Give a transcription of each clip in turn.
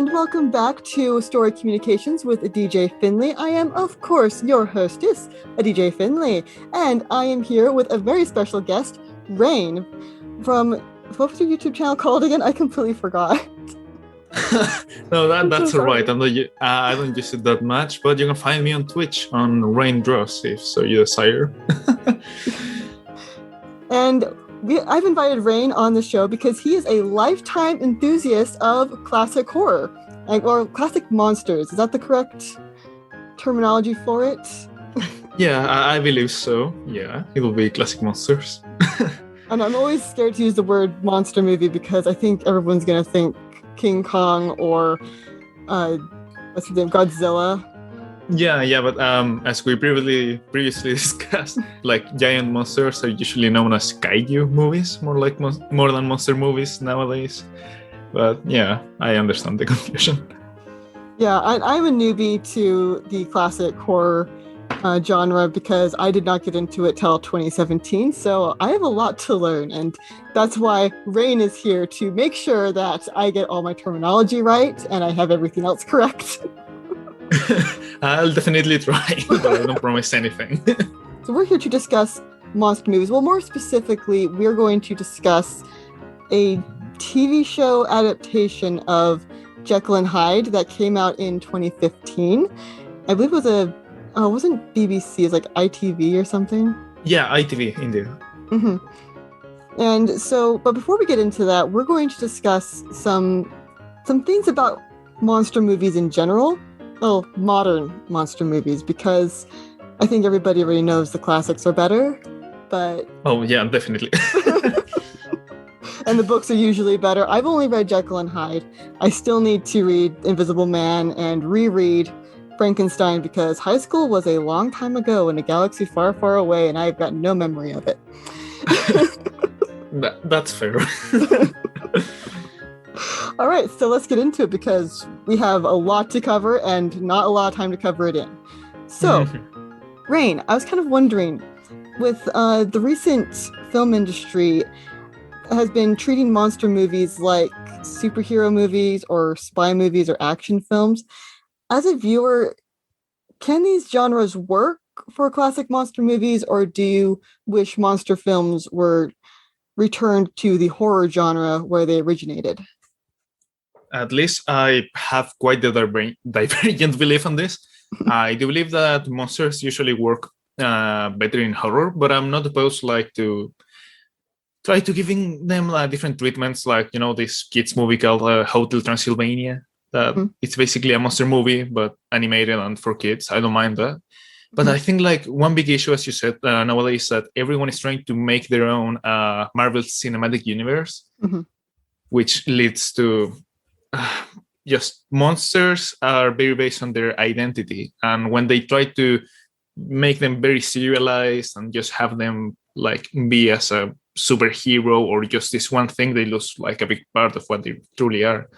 and welcome back to Story Communications with DJ Finley. I am, of course, your hostess, DJ Finley, and I am here with a very special guest, Rayne, from, what was your YouTube channel called again? I completely forgot. No, that's all right. I don't use it that much, but you can find me on Twitch on Rayne Dross if so you desire. And I've invited Rayne on the show because he is a lifetime enthusiast of classic horror, or classic monsters. Is that the correct terminology for it? Yeah, I believe so. Yeah, it'll be classic monsters. And I'm always scared to use the word monster movie because I think everyone's going to think King Kong or what's his name, Godzilla. Yeah, but as we previously discussed, like giant monsters are usually known as kaiju movies, more than monster movies nowadays. But yeah, I understand the confusion. Yeah, I'm a newbie to the classic horror genre because I did not get into it till 2017, so I have a lot to learn, and that's why Rayne is here to make sure that I get all my terminology right and I have everything else correct. I'll definitely try, but I don't promise anything. So we're here to discuss monster movies. Well, more specifically, we're going to discuss a TV show adaptation of Jekyll and Hyde that came out in 2015. I believe it was it wasn't BBC, it's like ITV or something. Yeah, ITV, indeed. Mm-hmm. And so, but before we get into that, we're going to discuss some things about monster movies in general. Well, modern monster movies, because I think everybody already knows the classics are better, but... Oh, yeah, definitely. And the books are usually better. I've only read Jekyll and Hyde. I still need to read Invisible Man and reread Frankenstein because high school was a long time ago in a galaxy far, far away, and I've got no memory of it. That's fair. All right, so let's get into it because we have a lot to cover and not a lot of time to cover it in. So, Rayne, I was kind of wondering, with the recent film industry has been treating monster movies like superhero movies or spy movies or action films. As a viewer, can these genres work for classic monster movies, or do you wish monster films were returned to the horror genre where they originated? At least I have quite the divergent belief on this. I do believe that monsters usually work better in horror, but I'm not opposed to try to giving them different treatments, like, you know, this kids movie called Hotel Transylvania. It's basically a monster movie, but animated and for kids. I don't mind that. But I think like one big issue, as you said, nowadays is that everyone is trying to make their own Marvel Cinematic Universe, which leads to just monsters are very based on their identity. And when they try to make them very serialized and just have them like be as a superhero or just this one thing, they lose like a big part of what they truly are,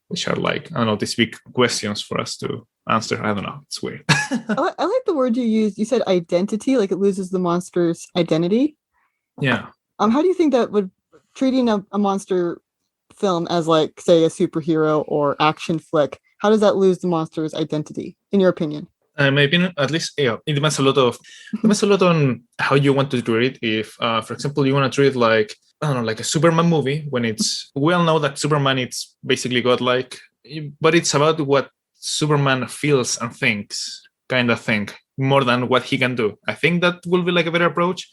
which are like, I don't know, these big questions for us to answer. I don't know. It's weird. I like the word you used. You said identity, like it loses the monster's identity. Yeah. How do you think that would treating a monster film as like, say, a superhero or action flick, how does that lose the monster's identity, in your opinion? In my opinion, at least, yeah, it depends a lot on how you want to treat it. If, for example, you want to treat like, I don't know, like a Superman movie, when it's, we all know that Superman, it's basically godlike, but it's about what Superman feels and thinks, kind of thing, more than what he can do. I think that will be like a better approach.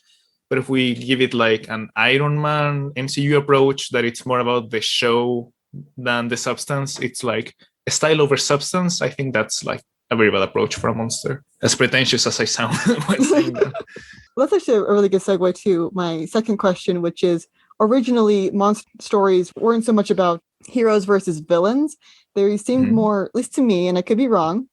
But if we give it like an Iron Man MCU approach, that it's more about the show than the substance, it's like a style over substance, I think that's like a very bad approach for a monster, as pretentious as I sound when saying that. That's actually a really good segue to my second question, which is, originally monster stories weren't so much about heroes versus villains. They seemed more, at least to me, and I could be wrong,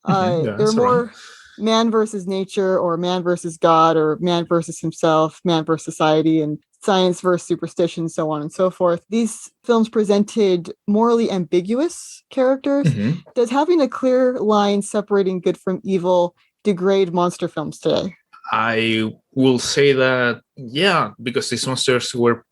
they were more man versus nature, or man versus God, or man versus himself, man versus society, and science versus superstition, so on and so forth. These films presented morally ambiguous characters. Does having a clear line separating good from evil degrade monster films today? I will say that, yeah, because these monsters were,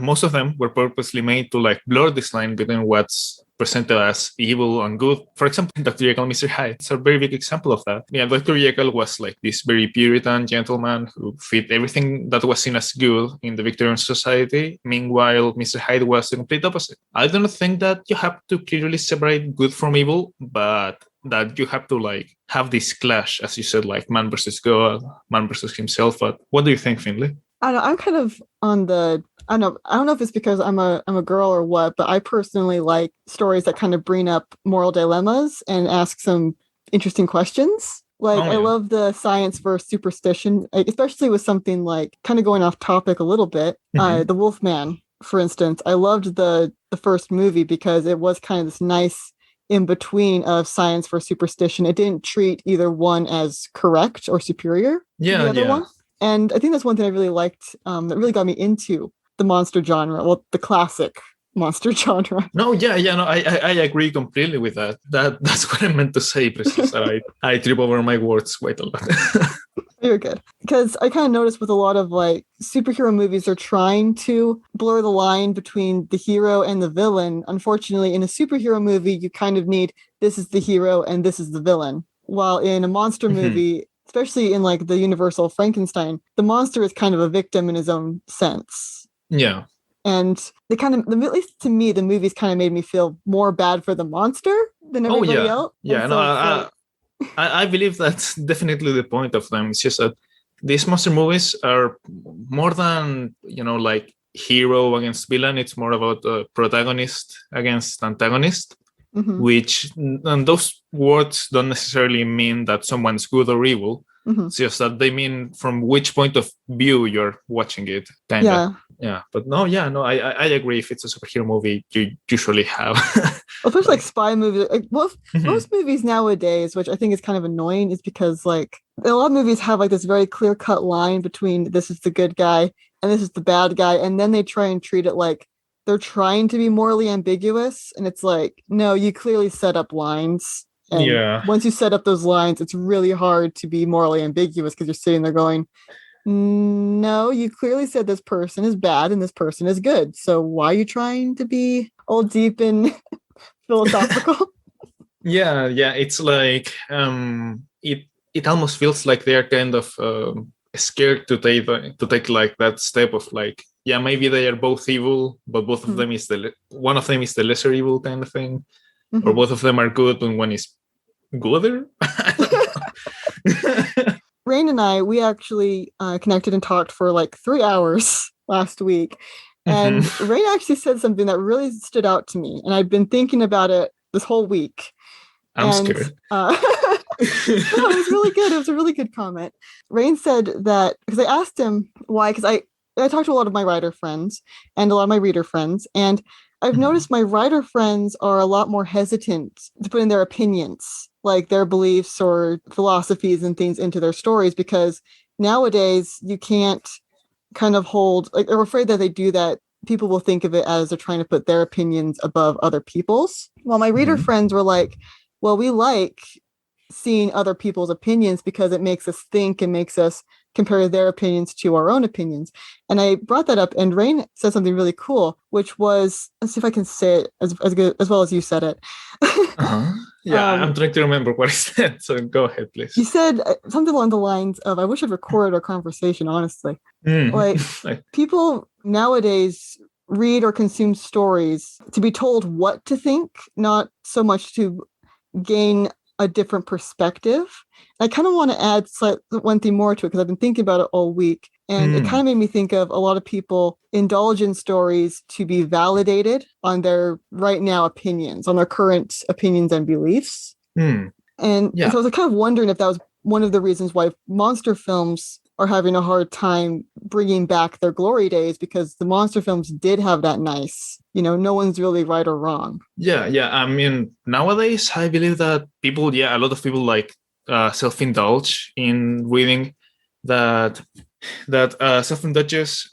most of them were purposely made to like blur this line between what's presented as evil and good. For example, Dr. Jekyll and Mr. Hyde. It's a very big example of that. Yeah, Dr. Jekyll was like this very Puritan gentleman who fit everything that was seen as good in the Victorian society. Meanwhile, Mr. Hyde was the complete opposite. I don't think that you have to clearly separate good from evil, but that you have to like have this clash, as you said, like man versus God, man versus himself. But what do you think, Finley? I don't know, I'm kind of on the I don't know if it's because I'm a girl or what, but I personally like stories that kind of bring up moral dilemmas and ask some interesting questions. Like, I love the science versus superstition, like, especially with something like, kind of going off topic a little bit, The Wolfman, for instance. I loved the first movie because it was kind of this nice in between of science versus superstition. It didn't treat either one as correct or superior to the other one. And I think that's one thing I really liked, that really got me into the monster genre, well, the classic monster genre. No, I agree completely with that. That's what I meant to say, precisely. I trip over my words quite a lot. You're good. Because I kind of noticed with a lot of like superhero movies, they're trying to blur the line between the hero and the villain. Unfortunately, in a superhero movie, you kind of need this is the hero and this is the villain. While in a monster movie, especially in like the Universal Frankenstein, the monster is kind of a victim in his own sense. Yeah. And they kind of, at least to me, the movies kind of made me feel more bad for the monster than everybody else. Yeah, no, I believe that's definitely the point of them. It's just that these monster movies are more than, like hero against villain. It's more about protagonist against antagonist, which, and those words don't necessarily mean that someone's good or evil. It's just that they mean from which point of view you're watching it, kind of. Yeah, but I agree. If it's a superhero movie, you usually have. Especially like spy movies. Like most movies nowadays, which I think is kind of annoying, is because like a lot of movies have like this very clear-cut line between this is the good guy and this is the bad guy, and then they try and treat it like they're trying to be morally ambiguous, and it's like, no, you clearly set up lines. And once you set up those lines, it's really hard to be morally ambiguous because you're sitting there going, no, you clearly said this person is bad and this person is good. So why are you trying to be all deep and philosophical? Yeah. It's like it almost feels like they're kind of scared to take like that step of like, yeah, maybe they are both evil, but both of them is one of them is the lesser evil kind of thing, or both of them are good and one is gooder. Rayne and I, we actually connected and talked for like 3 hours last week. And Rayne actually said something that really stood out to me. And I'd been thinking about it this whole week. I'm scared. No, it was really good. It was a really good comment. Rayne said that, because I asked him why, because I talked to a lot of my writer friends and a lot of my reader friends. And I've noticed my writer friends are a lot more hesitant to put in their opinions, like their beliefs or philosophies and things into their stories, because nowadays you can't kind of hold, like they're afraid that they do that. People will think of it as they're trying to put their opinions above other people's. While my reader friends were like, well, we like seeing other people's opinions because it makes us think and makes us compare their opinions to our own opinions. And I brought that up, and Rayne said something really cool, which was, let's see if I can say it as good as well as you said it. I'm trying to remember what I said, so go ahead, please. You said something along the lines of, I wish I'd recorded our conversation, honestly. Like, people nowadays read or consume stories to be told what to think, not so much to gain a different perspective. I kind of want to add one thing more to it because I've been thinking about it all week, and it kind of made me think of a lot of people indulge in stories to be validated on their right now opinions, on their current opinions and beliefs. And so I was kind of wondering if that was one of the reasons why monster films are having a hard time bringing back their glory days, because the monster films did have that nice, no one's really right or wrong. Yeah. I mean, nowadays, I believe that people, a lot of people like self-indulge in reading that self-indulges.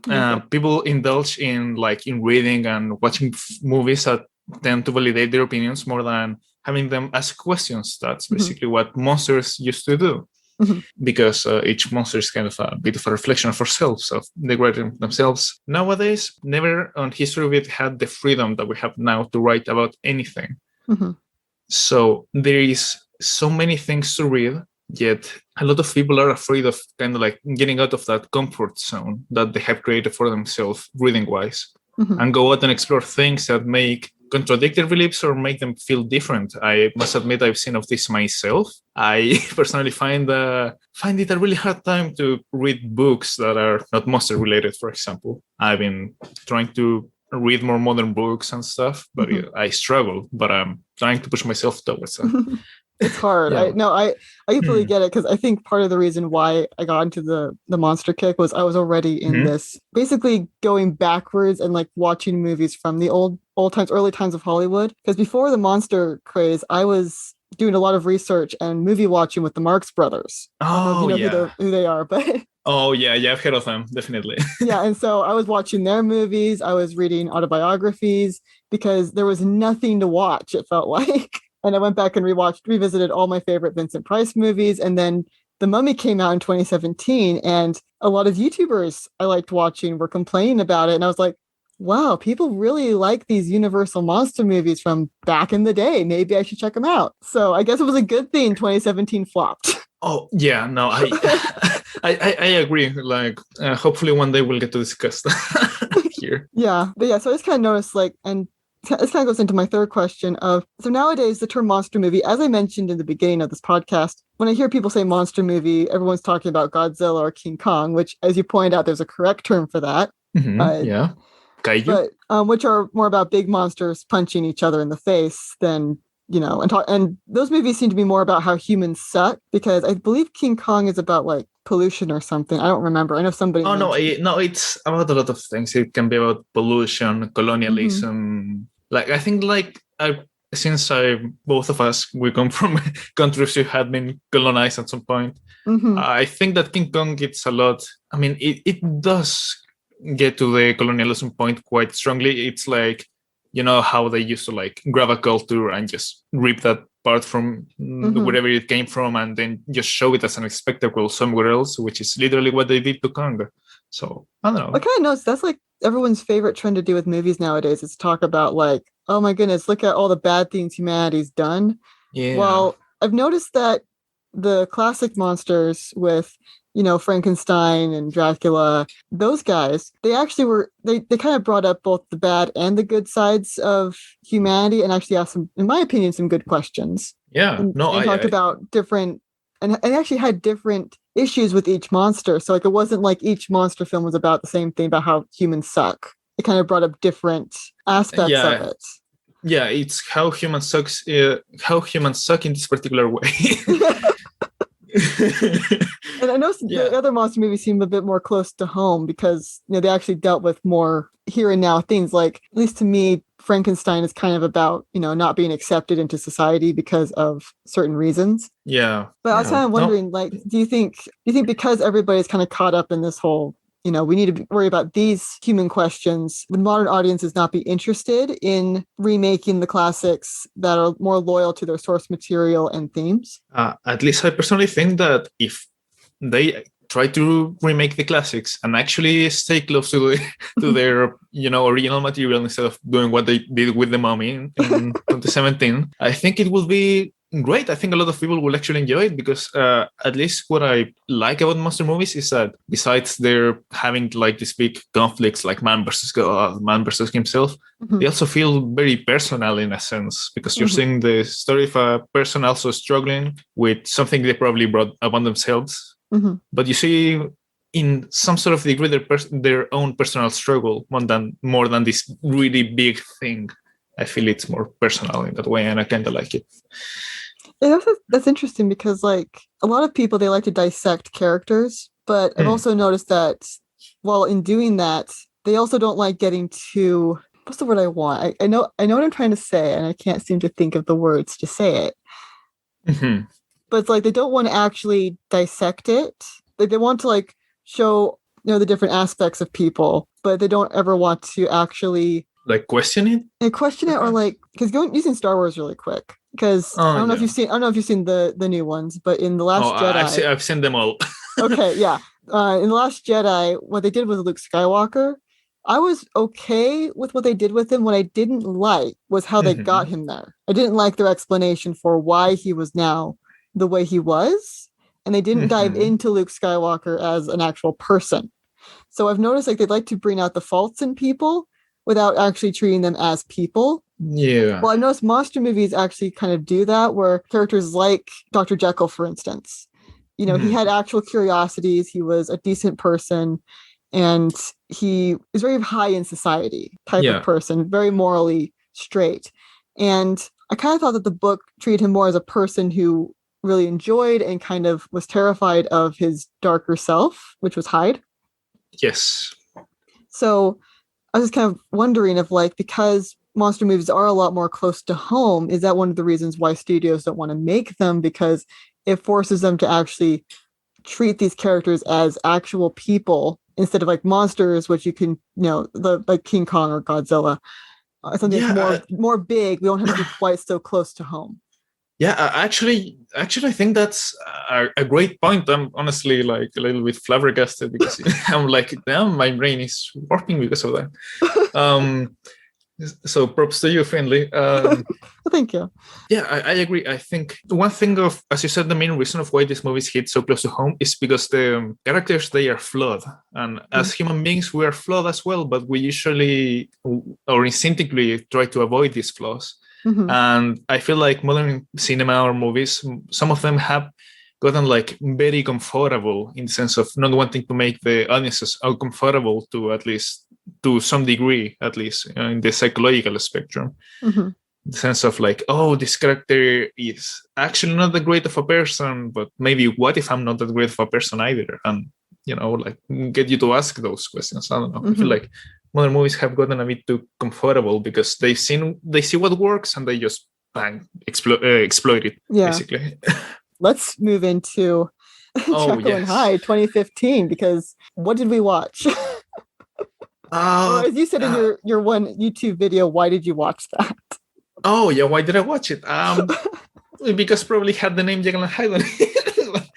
People indulge in reading and watching movies that tend to validate their opinions more than having them ask questions. That's basically what monsters used to do. Because each monster is kind of a bit of a reflection of ourselves, of they write themselves. Nowadays, never on history we had the freedom that we have now to write about anything. Mhm. So there is so many things to read, yet a lot of people are afraid of kind of like getting out of that comfort zone that they have created for themselves reading wise, and go out and explore things that make contradict their beliefs or make them feel different. I must admit I've seen of this myself. I personally find it a really hard time to read books that are not monster related, for example. I've been trying to read more modern books and stuff, but I struggle, but I'm trying to push myself towards that. It's hard. Yeah. I completely get it, because I think part of the reason why I got into the monster kick was I was already in this, basically going backwards and like watching movies from the old times, early times of Hollywood. Because before the monster craze, I was doing a lot of research and movie watching with the Marx Brothers. I don't know if you know who they are, but oh yeah, I've heard of them, definitely. yeah, and so I was watching their movies, I was reading autobiographies, because there was nothing to watch, it felt like. And I went back and revisited all my favorite Vincent Price movies. And then The Mummy came out in 2017, and a lot of YouTubers I liked watching were complaining about it. And I was like, wow, people really like these Universal monster movies from back in the day. Maybe I should check them out. So I guess it was a good thing 2017 flopped. Oh yeah, no, I agree. Like, hopefully one day we'll get to discuss that here. Yeah, but yeah, so I just kind of noticed, like, and this kind of goes into my third question of, so nowadays the term monster movie, as I mentioned in the beginning of this podcast, when I hear people say monster movie, everyone's talking about Godzilla or King Kong, which, as you pointed out, there's a correct term for that. Yeah. Kaiju. But which are more about big monsters punching each other in the face than, and those movies seem to be more about how humans suck, because I believe King Kong is about like pollution or something. I don't remember. I know somebody. Oh no, it's about a lot of things. It can be about pollution, colonialism. Like, I think, like, since both of us, we come from countries who had been colonized at some point. I think that King Kong, it's a lot. I mean, it does get to the colonialism point quite strongly. It's like, how they used to like grab a culture and just rip that part from wherever it came from, and then just show it as an spectacle somewhere else, which is literally what they did to Kong. So I don't know. I kind of noticed that's like everyone's favorite trend to do with movies nowadays, is talk about like, oh my goodness, look at all the bad things humanity's done. Yeah. Well, I've noticed that the classic monsters with, Frankenstein and Dracula, those guys, they actually they kind of brought up both the bad and the good sides of humanity, and actually asked some, in my opinion, some good questions. Yeah. And talked about different, and actually had different issues with each monster. So like, it wasn't like each monster film was about the same thing about how humans suck. It kind of brought up different aspects of it. Yeah, it's how humans suck in this particular way. And I know the other monster movies seem a bit more close to home, because they actually dealt with more here and now things. Like, at least to me, Frankenstein is kind of about not being accepted into society because of certain reasons. Yeah. But I was kind of wondering, like, do you think because everybody's kind of caught up in this whole, we need to worry about these human questions, would modern audiences not be interested in remaking the classics that are more loyal to their source material and themes? At least I personally think that if they try to remake the classics and actually stay close to their original material, instead of doing what they did with The Mummy in 2017, I think it will be great. I think a lot of people will actually enjoy it, because at least what I like about monster movies is that besides they're having like these big conflicts like man versus God, man versus himself, they also feel very personal in a sense, because you're seeing the story of a person also struggling with something they probably brought upon themselves. But you see in some sort of degree their own personal struggle more than this really big thing. I feel it's more personal in that way, and I kind of like it. That's interesting, because like a lot of people, they like to dissect characters, but I've also noticed that while in doing that, they also don't like getting too, what's the word I want? I know what I'm trying to say, and I can't seem to think of the words to say it. But it's like they don't want to actually dissect it. They want to like show the different aspects of people, but they don't ever want to actually like question it. Or like, because using Star Wars really quick. Because I don't know if you've seen the new ones, but in The Last Jedi, I've seen them all. Okay, yeah. In The Last Jedi, what they did with Luke Skywalker I was okay with what they did with him. What I didn't like was how they got him there. I didn't like their explanation for why he was now the way he was. And they didn't dive into Luke Skywalker as an actual person. So I've noticed like they'd like to bring out the faults in people without actually treating them as people. Yeah. Well, I've noticed monster movies actually kind of do that, where characters like Dr. Jekyll, for instance, you know, he had actual curiosities. He was a decent person, and he is very high in society type of person, very morally straight. And I kind of thought that the book treated him more as a person who really enjoyed and kind of was terrified of his darker self, which was Hyde. Yes. So I was kind of wondering if, like, because monster movies are a lot more close to home, is that one of the reasons why studios don't want to make them? Because it forces them to actually treat these characters as actual people instead of like monsters, which you can, you know, like King Kong or Godzilla. Something that's more big. We don't have to be quite so close to home. Yeah, actually, I think that's a great point. I'm honestly like a little bit flabbergasted because I'm like, damn, my brain is working because of that. So props to you, Finley. Thank you. Yeah, I agree. I think one thing of, as you said, the main reason of why these movies hit so close to home is because the characters, they are flawed. And as human beings, we are flawed as well, but we usually or instinctively try to avoid these flaws. And I feel like modern cinema or movies, some of them have gotten like very comfortable in the sense of not wanting to make the audiences uncomfortable to some degree, at least in the psychological spectrum. The sense of like, oh, this character is actually not that great of a person, but maybe what if I'm not that great of a person either? And, you know, like get you to ask those questions. I don't know. I feel like modern movies have gotten a bit too comfortable because they see what works and they just exploit it, basically. Let's move into Jekyll and Hyde 2015, because what did we watch? Or as you said in your one YouTube video, why did you watch that? Oh yeah, why did I watch it? Because probably had the name Jekyll and Hyde on it.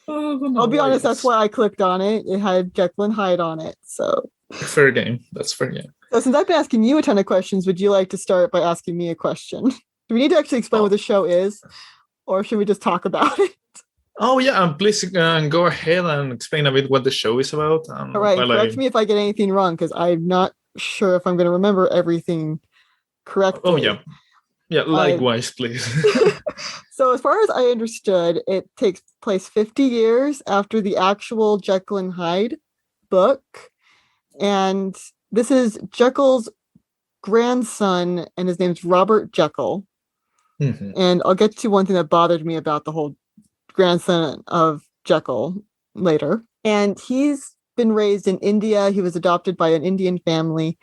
I'll be honest, that's why I clicked on it. It had Jekyll and Hyde on it, so fair game. That's fair game. So since I've been asking you a ton of questions, would you like to start by asking me a question? Do we need to actually explain what the show is, or should we just talk about it? Oh yeah, please go ahead and explain a bit what the show is about. All right, correct me if I get anything wrong, because I'm not sure if I'm going to remember everything correctly. Oh yeah, likewise, please. So as far as I understood, it takes place 50 years after the actual Jekyll and Hyde book, and this is Jekyll's grandson, and his name's Robert Jekyll. And I'll get to one thing that bothered me about the whole grandson of Jekyll later. And he's been raised in India. He was adopted by an Indian family,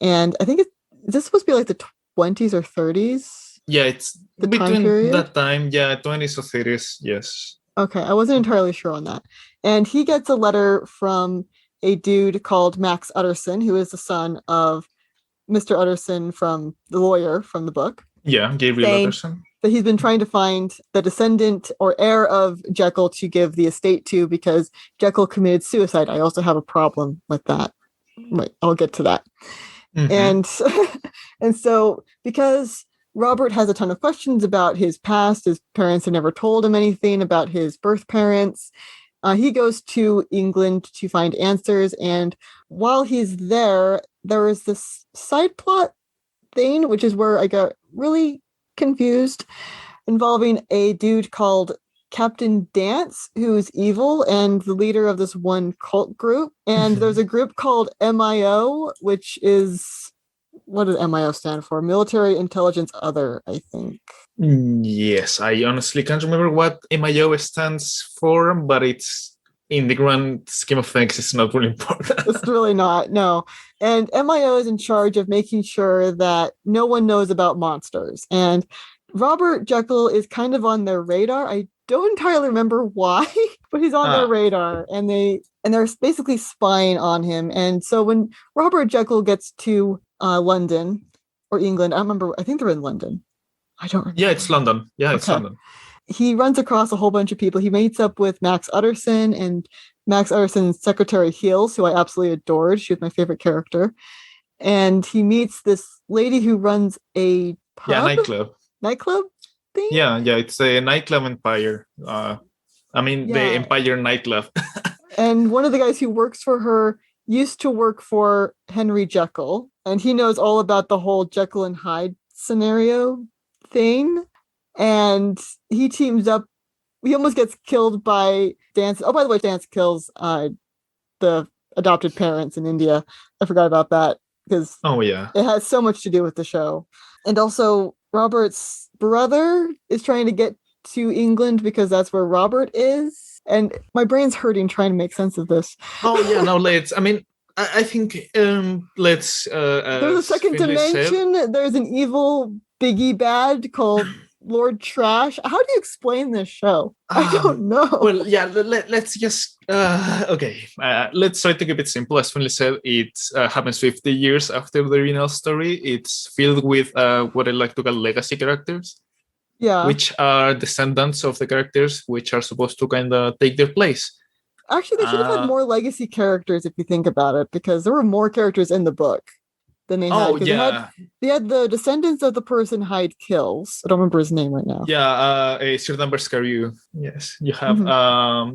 and I think is this supposed to be like the 20s or 30s? Yeah, it's between that time. Yeah, 20s or 30s. Yes. Okay, I wasn't entirely sure on that. And he gets a letter from a dude called Max Utterson, who is the son of Mr. Utterson, from the lawyer from the book. Yeah, Gabriel Utterson. That he's been trying to find the descendant or heir of Jekyll to give the estate to, because Jekyll committed suicide. I also have a problem with that. Right, I'll get to that. And so because Robert has a ton of questions about his past, his parents have never told him anything about his birth parents. He goes to England to find answers. And while he's there is this side plot thing, which is where I got really confused, involving a dude called Captain Dance, who's evil and the leader of this one cult group. And there's a group called MIO, which is, what does MIO stand for? Military Intelligence Other, I think. Yes, I honestly can't remember what MIO stands for, but it's, in the grand scheme of things, it's not really important. It's really not, no. And MIO is in charge of making sure that no one knows about monsters. And Robert Jekyll is kind of on their radar. I don't entirely remember why, but he's on their radar, and they're basically spying on him. And so when Robert Jekyll gets to London or England, I don't remember. I think they're in London. I don't remember. Yeah, it's London. Yeah, it's London. He runs across a whole bunch of people. He meets up with Max Utterson, and Max Arderson's secretary Heels, who I absolutely adored. She was my favorite character. And he meets this lady who runs a pub? Nightclub thing? Yeah, it's a nightclub empire. The Empire nightclub. And one of the guys who works for her used to work for Henry Jekyll, and he knows all about the whole Jekyll and Hyde scenario thing. And he teams up. He almost gets killed by Dance. Oh, by the way, Dance kills the adopted parents in India. I forgot about that because it has so much to do with the show. And also, Robert's brother is trying to get to England because that's where Robert is. And my brain's hurting trying to make sense of this. I think let's... There's a second dimension. There's an evil Biggie Bad called Lord Trash. How do you explain this show? I don't know. Well, let's just... let's try to keep it simple. As Finley said, it happens 50 years after the original story. It's filled with what I like to call legacy characters. Yeah. Which are descendants of the characters which are supposed to kind of take their place. Actually, they should have had more legacy characters if you think about it, because there were more characters in the book than they had. They had the descendants of the person Hyde kills. I don't remember his name right now. Sir Danvers Carew. Yes. You have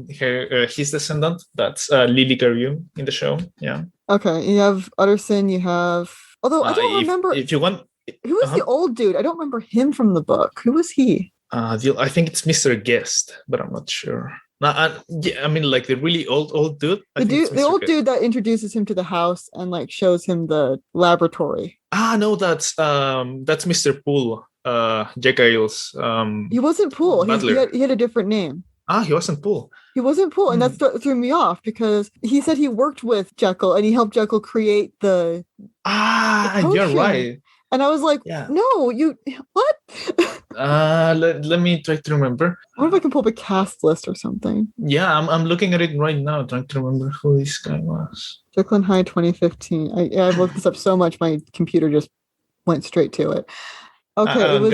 his descendant. That's Lily Carew in the show. Yeah. Okay. You have Utterson. You have... Although I don't remember... If you want... Who was the old dude? I don't remember him from the book. Who was he? I think it's Mr. Guest, but I'm not sure. Like the really old dude. The old dude that introduces him to the house and like shows him the laboratory. No, that's Mr. Poole. Jekyll's. He wasn't Poole. He had a different name. He wasn't Poole. He wasn't Poole, and that threw me off because he said he worked with Jekyll and he helped Jekyll create the. You're right. And I was like, no, you what? Let me try to remember. I wonder if I can pull up a cast list or something. Yeah, I'm looking at it right now, trying to remember who this guy was. Jekyll and Hyde 2015. I've looked this up so much, my computer just went straight to it. Okay, it was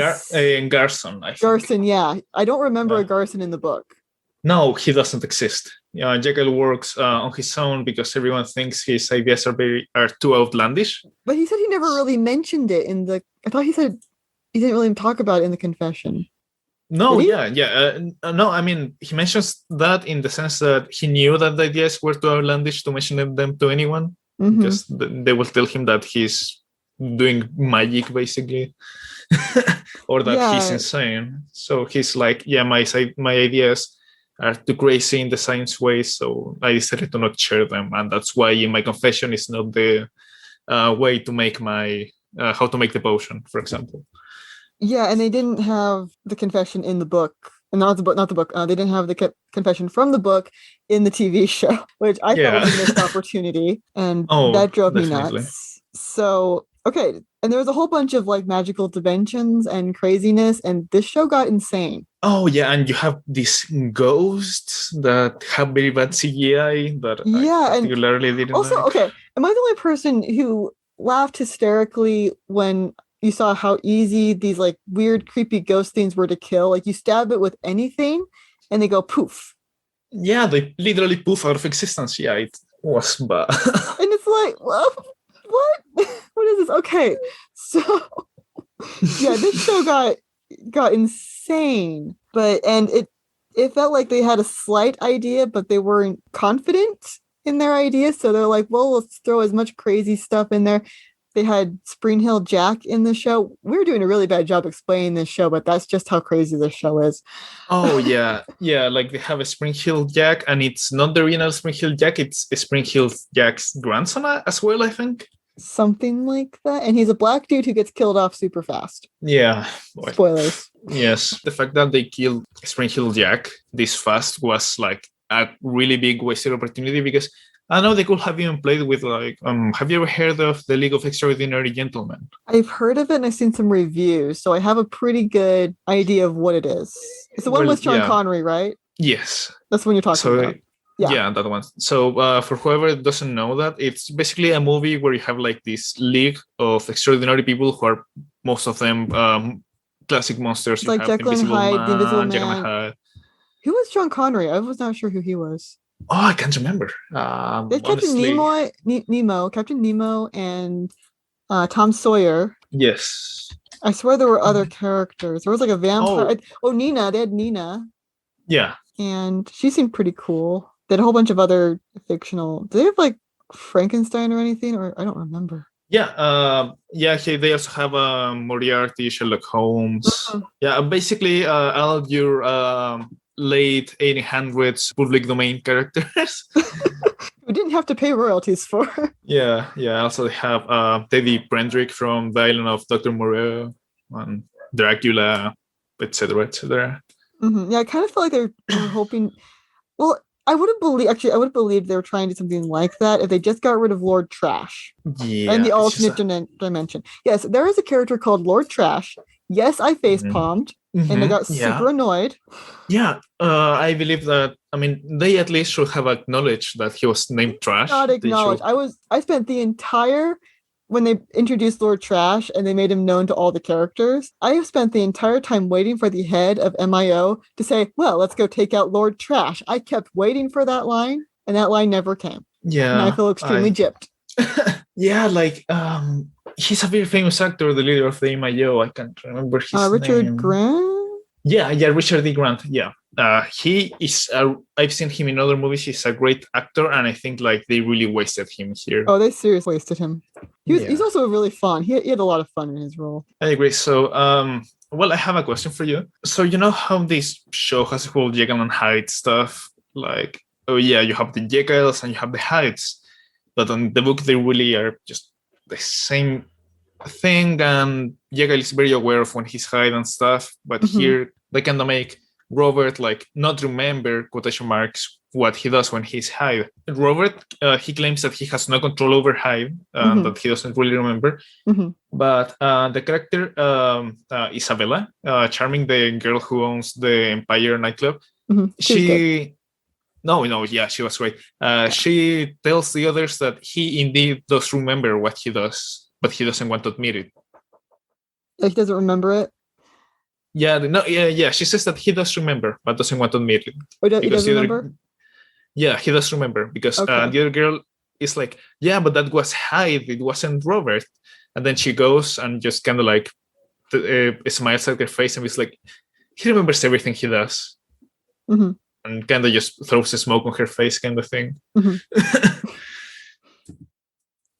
Garson. Garson, yeah. I don't remember a Garson in the book. No, he doesn't exist. Jekyll works on his own because everyone thinks his ideas are too outlandish. But he said he never really mentioned it in the... I thought he said he didn't really talk about it in the confession. No, he mentions that in the sense that he knew that the ideas were too outlandish to mention them to anyone. Because they will tell him that he's doing magic, basically. Or that he's insane. So he's like, my ideas are too crazy in the science way, so I decided to not share them, and that's why in my confession is not the way to make my how to make the potion, for example. Yeah, and they didn't have the confession in the book, not the book. They didn't have the confession from the book in the TV show, which I thought was a missed opportunity, and that drove me nuts. So okay, and there was a whole bunch of like magical dimensions and craziness, and this show got insane. Oh yeah, and you have these ghosts that have very bad CGI that I particularly didn't also like. Okay, am I the only person who laughed hysterically when you saw how easy these like weird creepy ghost things were to kill? Like you stab it with anything and they go poof. Yeah, they literally poof out of existence. Yeah, it was bad. And it's like, well, what? What is this? Okay, so yeah, this show got insane, and it felt like they had a slight idea, but they weren't confident in their idea. So they're like, well, let's throw as much crazy stuff in there. They had Spring Hill Jack in the show. We're doing a really bad job explaining this show, but that's just how crazy this show is. Oh yeah, like they have a Spring Hill Jack, and it's not the original Spring Hill Jack. It's a Spring Hill Jack's grandson as well, I think. Something like that, and he's a black dude who gets killed off super fast. Yeah. Spoilers. Yes, the fact that they killed Spring Hill Jack this fast was like a really big wasted opportunity, because I know they could have even played with like have you ever heard of the League of Extraordinary Gentlemen? I've heard of it and I've seen some reviews, so I have a pretty good idea of what it is. It's the one with Sean Connery, right? Yes. That's the one you're talking about. Yeah, that one. So for whoever doesn't know that, it's basically a movie where you have like this league of extraordinary people who are most of them classic monsters. It's like Jekyll and Hyde, the Invisible Man. Jekyll and Hyde. Who was Sean Connery? I was not sure who he was. Oh, I can't remember. They had Captain Nemo, Captain Nemo, and Tom Sawyer. Yes. I swear there were other characters. There was like a vampire. Oh, Nina. They had Nina. Yeah. And she seemed pretty cool. They had a whole bunch of other fictional. Do they have like Frankenstein or anything? Or I don't remember. Yeah. They also have Moriarty, Sherlock Holmes. Mm-hmm. Yeah. Basically, all your late 1800s public domain characters. We didn't have to pay royalties for. Yeah. Also, they have Teddy Brendrick from the Island of Dr. Moreau and Dracula, etc., etc. Mm-hmm. Yeah, I kind of felt like they were hoping. Well, I would have believed they were trying to do something like that if they just got rid of Lord Trash. Yeah. And the alternate dimension. Yes, there is a character called Lord Trash. Yes, I face palmed and I got super annoyed. Yeah, I believe that. I mean, they at least should have acknowledged that he was named Trash. Not acknowledged. I spent the entire when they introduced Lord Trash and they made him known to all the characters. I have spent the entire time waiting for the head of MIO to say, "Well, let's go take out Lord Trash." I kept waiting for that line, and that line never came. Yeah, and I feel extremely gypped. Yeah, like he's a very famous actor, the leader of the MIO. I can't remember his name. Richard Grant? Yeah, Richard D. Grant. Yeah. He is, I've seen him in other movies. He's a great actor, and I think like they really wasted him here. Oh, they seriously wasted him. He's also really fun. He had a lot of fun in his role. I agree. So, well, I have a question for you. So, you know how this show has a whole Jekyll and Hyde stuff? Like, oh yeah, you have the Jekylls and you have the Hydes. But on the book, they really are just the same thing. And Jekyll is very aware of when he's Hyde and stuff. But here, they kind of make Robert like not remember, quotation marks, what he does when he's Hyde. Robert, he claims that he has no control over Hyde, that he doesn't really remember. But the character Isabella, Charming, the girl who owns the Empire nightclub, she was great. She tells the others that he indeed does remember what he does, but he doesn't want to admit it. Like he doesn't remember it? Yeah. She says that he does remember, but doesn't want to admit it. He does remember? Yeah, he does remember because the other girl is like, yeah, but that was Hyde. It wasn't Robert. And then she goes and just kind of like smiles at her face and is like, he remembers everything he does. And kind of just throws a smoke on her face kind of thing.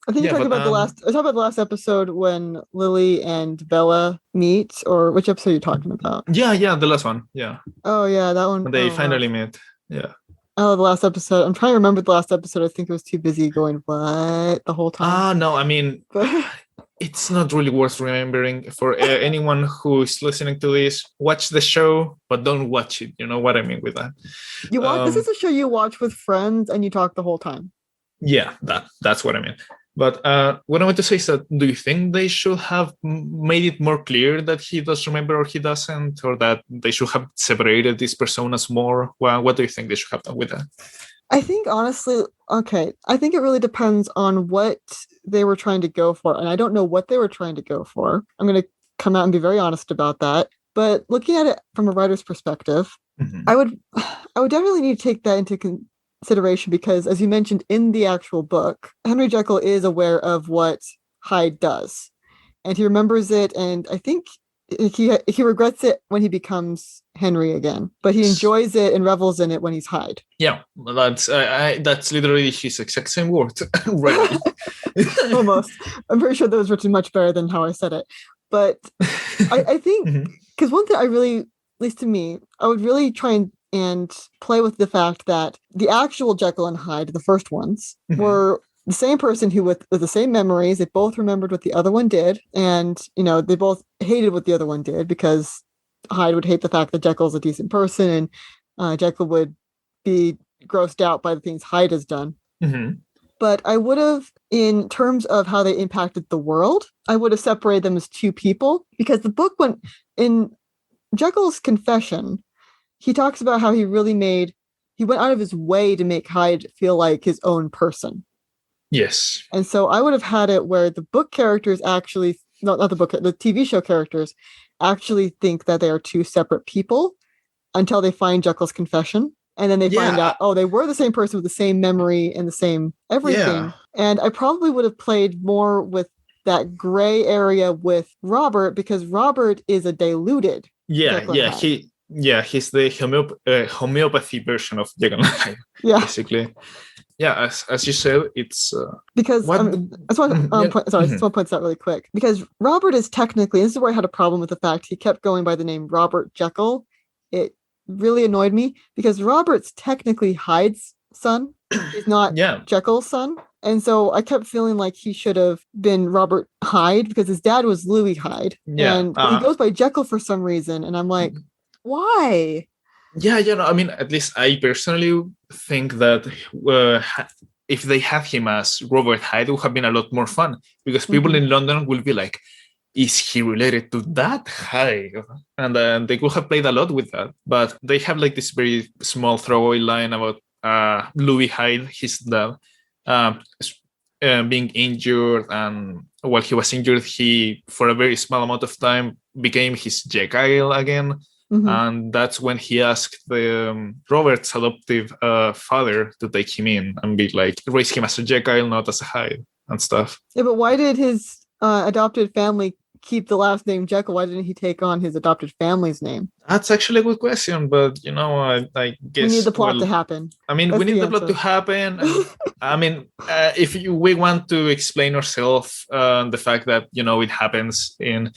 I think you're talking about the last episode when Lily and Bella meet, or which episode are you talking about? Yeah, the last one. Yeah. Oh yeah, that one. When they finally met. Yeah. Oh, the last episode. I'm trying to remember the last episode. I think it was too busy going what the whole time. No, I mean, it's not really worth remembering for anyone who is listening to this. Watch the show, but don't watch it. You know what I mean with that. You watch. This is a show you watch with friends and you talk the whole time. Yeah, that's what I mean. But what I want to say is that do you think they should have made it more clear that he does remember or he doesn't, or that they should have separated these personas more? Well, what do you think they should have done with that? I think honestly, I think it really depends on what they were trying to go for. And I don't know what they were trying to go for. I'm going to come out and be very honest about that. But looking at it from a writer's perspective, I would definitely need to take that into consideration because, as you mentioned in the actual book, Henry Jekyll is aware of what Hyde does. And he remembers it. And I think he regrets it when he becomes Henry again, but he enjoys it and revels in it when he's Hyde. Yeah, that's literally his exact same word. Right. Almost. I'm pretty sure that was written much better than how I said it. But I think, because one thing I really, at least to me, I would really try and play with the fact that the actual Jekyll and Hyde, the first ones, were the same person who with the same memories. They both remembered what the other one did. And, they both hated what the other one did because Hyde would hate the fact that Jekyll's a decent person and Jekyll would be grossed out by the things Hyde has done. But I would have, in terms of how they impacted the world, I would have separated them as two people because the book went in Jekyll's confession. He talks about how he went out of his way to make Hyde feel like his own person. Yes. And so I would have had it where the book characters actually, not the book, the TV show characters actually think that they are two separate people until they find Jekyll's confession. And then they find out, they were the same person with the same memory and the same everything. And I probably would have played more with that gray area with Robert, because Robert is a diluted Jekyll and Hyde. He's the homeopathy version of Jekyll and Hyde, basically. Yeah, as you said, it's because I just want to point this out really quick, because Robert is technically, this is where I had a problem with the fact he kept going by the name Robert Jekyll. It really annoyed me because Robert's technically Hyde's son. He's not Jekyll's son. And so I kept feeling like he should have been Robert Hyde because his dad was Louis Hyde. And he goes by Jekyll for some reason. And I'm like, why? I mean, at least I personally think that if they had him as Robert Hyde, it would have been a lot more fun, because people in London will be like, is he related to that Hyde? And they could have played a lot with that. But they have like this very small throwaway line about Louis Hyde, his dad, being injured. And while he was injured, he, for a very small amount of time, became his Jekyll again. And that's when he asked Robert's adoptive father to take him in and be like, raise him as a Jekyll, not as a Hyde and stuff. Yeah, but why did his adopted family keep the last name Jekyll? Why didn't he take on his adopted family's name? That's actually a good question, but I guess we need the plot to happen. I mean, we need the plot to happen. I mean, if we want to explain ourselves the fact that it happens in.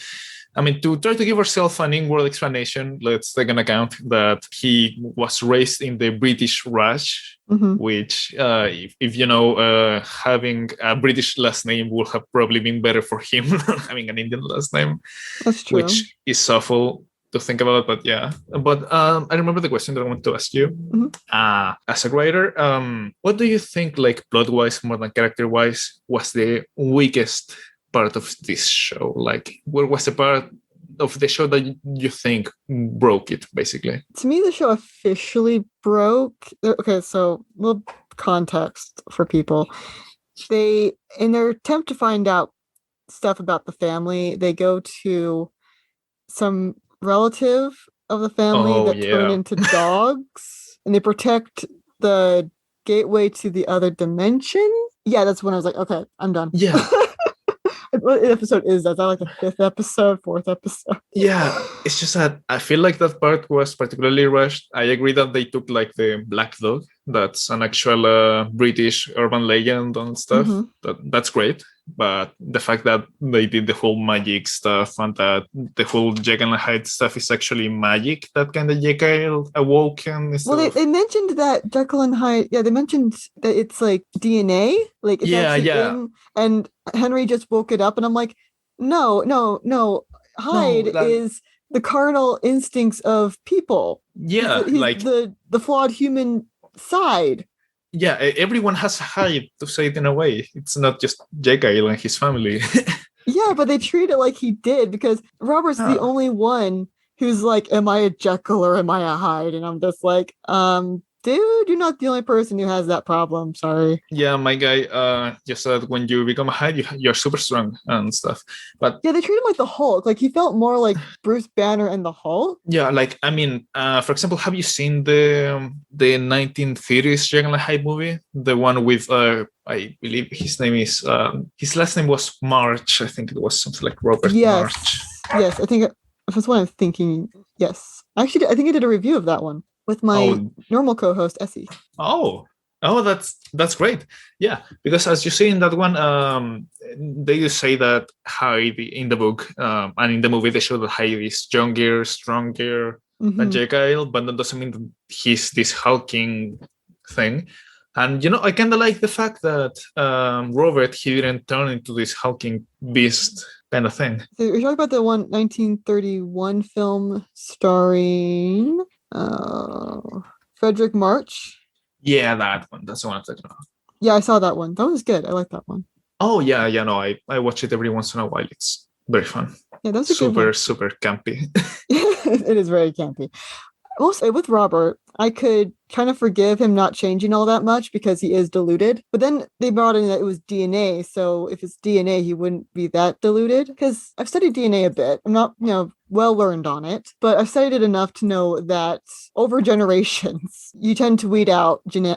I mean, to try to give ourselves an in-world explanation, let's take an account that he was raised in the British Raj, which, if having a British last name would have probably been better for him than having an Indian last name. That's true. Which is awful to think about, but yeah. But I remember the question that I wanted to ask you. As a writer, what do you think, like plot-wise more than character-wise, was the weakest part of this show? Like, what was the part of the show that you think broke it, basically? To me, the show officially broke. Okay, so a little context for people. They, in their attempt to find out stuff about the family, they go to some relative of the family that turn into dogs, and they protect the gateway to the other dimension. Yeah, that's when I was like, okay, I'm done. Yeah. What episode is that? Is that like the 5th episode, 4th episode? Yeah, it's just that I feel like that part was particularly rushed. I agree that they took like the black dog. That's an actual British urban legend and stuff. That's great. But the fact that they did the whole magic stuff and that the whole Jekyll and Hyde stuff is actually magic, that kind of Jekyll awoken. Well, they mentioned that Jekyll and Hyde, they mentioned that it's like DNA. Like, it's and Henry just woke it up, and I'm like, no. Hyde is the carnal instincts of people. Yeah, he's like the flawed human side. Yeah, everyone has a Hyde, to say it in a way. It's not just Jekyll and his family. Yeah, but they treat it like he did, because Robert's the only one who's like, am I a Jekyll or am I a Hyde? And I'm just like, dude, you're not the only person who has that problem. Sorry. Yeah, my guy just said when you become a Hyde, you're super strong and stuff. But yeah, they treat him like the Hulk. Like, he felt more like Bruce Banner and the Hulk. Yeah, like, I mean, for example, have you seen the 1930s Jekyll and Hyde movie? The one with, I believe his name is, his last name was March. I think it was something like Robert March. Yes, I think that's what I'm thinking. Yes. Actually, I think I did a review of that one with my normal co-host, Essie. Oh, that's great. Yeah, because as you see in that one, they just say that Hyde in the book and in the movie they show that Hyde is younger, stronger than Jekyll, but that doesn't mean that he's this hulking thing. And I kind of like the fact that Robert, he didn't turn into this hulking beast kind of thing. So you're talking about the 1931 film starring Frederick March? Yeah, that one. That's the one I'm talking about. Yeah, I saw that one. That was good. I like that one. Oh, yeah, no, I watch it every once in a while. It's very fun. Yeah, that's super campy. It is very campy. Also, with Robert, I could kind of forgive him not changing all that much because he is diluted. But then they brought in that it was DNA. So if it's DNA, he wouldn't be that diluted. Because I've studied DNA a bit. I'm not, well learned on it, but I've studied it enough to know that over generations, you tend to weed out genes.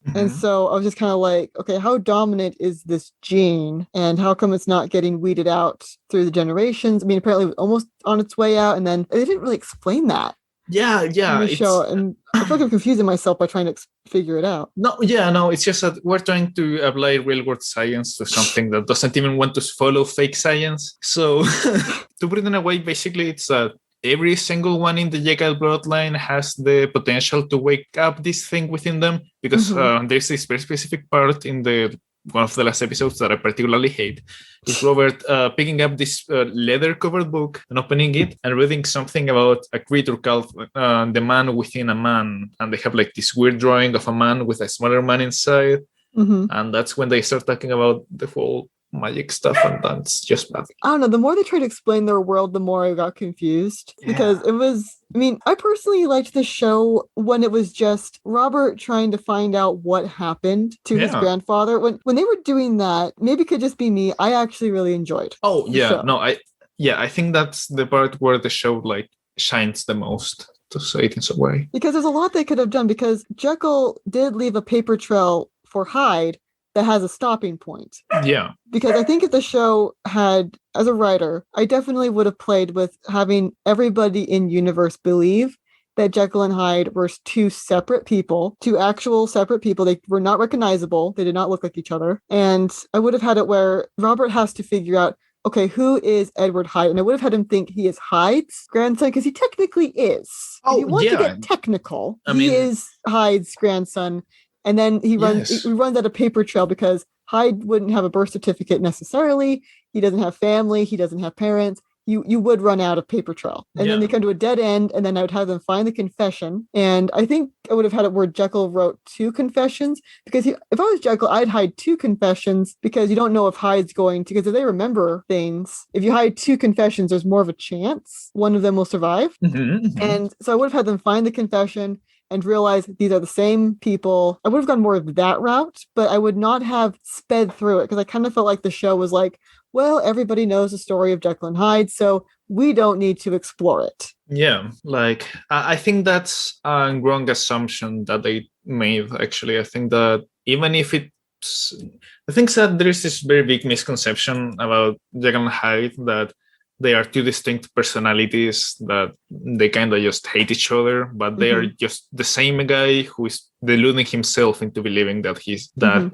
Mm-hmm. And so I was just kind of like, okay, how dominant is this gene? And how come it's not getting weeded out through the generations? I mean, apparently it was almost on its way out. And then they didn't really explain that. Yeah. In the show, and I feel like I'm confusing myself by trying to figure it out. No, it's just that we're trying to apply real world science to something that doesn't even want to follow fake science. So to put it in a way, basically it's that every single one in the Jekyll bloodline has the potential to wake up this thing within them, because there's this very specific part in one of the last episodes that I particularly hate, is Robert picking up this leather-covered book and opening it and reading something about a creature called the man within a man. And they have like this weird drawing of a man with a smaller man inside. Mm-hmm. And that's when they start talking about the whole magic stuff, and that's just bad. I don't know. The more they tried to explain their world, the more I got confused. Yeah. Because it was, I personally liked the show when it was just Robert trying to find out what happened to his grandfather. When they were doing that, maybe it could just be me, I actually really enjoyed. Oh, yeah. Show. No, I think that's the part where the show like shines the most, to say it in some way. Because there's a lot they could have done, because Jekyll did leave a paper trail for Hyde that has a stopping point. Yeah. Because I think if the show had, as a writer, I definitely would have played with having everybody in universe believe that Jekyll and Hyde were two actual separate people. They were not recognizable. They did not look like each other. And I would have had it where Robert has to figure out, okay, who is Edward Hyde? And I would have had him think he is Hyde's grandson, because he technically is. If you want to get technical, he is Hyde's grandson. And then he runs out of paper trail because Hyde wouldn't have a birth certificate necessarily. He doesn't have family. He doesn't have parents. You would run out of paper trail. And then they come to a dead end, and then I would have them find the confession. And I think I would have had it where Jekyll wrote 2 confessions, because if I was Jekyll, I'd hide 2 confessions, because you don't know if Hyde's going to, because if they remember things, if you hide 2 confessions, there's more of a chance one of them will survive. Mm-hmm. And so I would have had them find the confession and realize these are the same people. I would have gone more of that route, but I would not have sped through it, because I kind of felt like the show was like, well, everybody knows the story of Jekyll and Hyde, so we don't need to explore it. Yeah, like, I think that's a wrong assumption that they made, actually. I think that even if it's... I think that there is this very big misconception about Jekyll and Hyde, that they are 2 distinct personalities, that they kind of just hate each other, but they are just the same guy who is deluding himself into believing that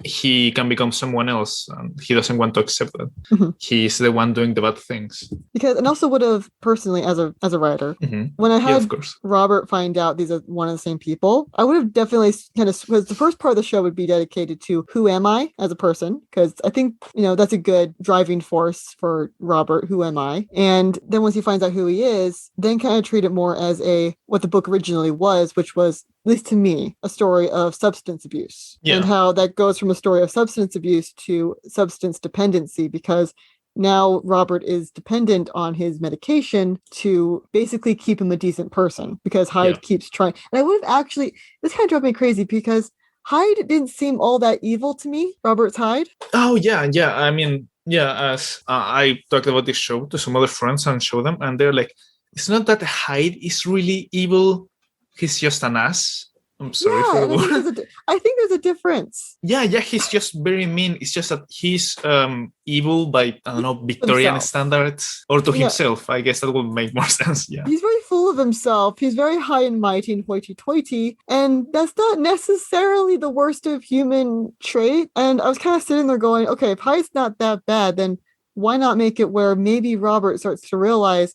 he can become someone else, and he doesn't want to accept that. He's the one doing the bad things. Because, and also would have personally, as a writer, when I had Robert find out these are one of the same people, I would have definitely kind of, because the first part of the show would be dedicated to who am I as a person, because I think that's a good driving force for Robert. Who am I? And then once he finds out who he is, then kind of treat it more as what the book originally was, which was, at least to me, a story of substance abuse. And how that goes from a story of substance abuse to substance dependency, because now Robert is dependent on his medication to basically keep him a decent person, because Hyde keeps trying. And I would have actually, this kind of drove me crazy, because Hyde didn't seem all that evil to me, Robert's Hyde. Oh, yeah. I mean, as I talked about this show to some other friends and show them, and they're like, it's not that Hyde is really evil. He's just an ass. I'm sorry for the word. I think there's a difference. Yeah, he's just very mean. It's just that he's evil by, I don't know, Victorian standards, or to himself. I guess that would make more sense. Yeah. He's very full of himself. He's very high and mighty and hoity-toity, and that's not necessarily the worst of human trait. And I was kind of sitting there going, okay, if Hyde's not that bad, then why not make it where maybe Robert starts to realize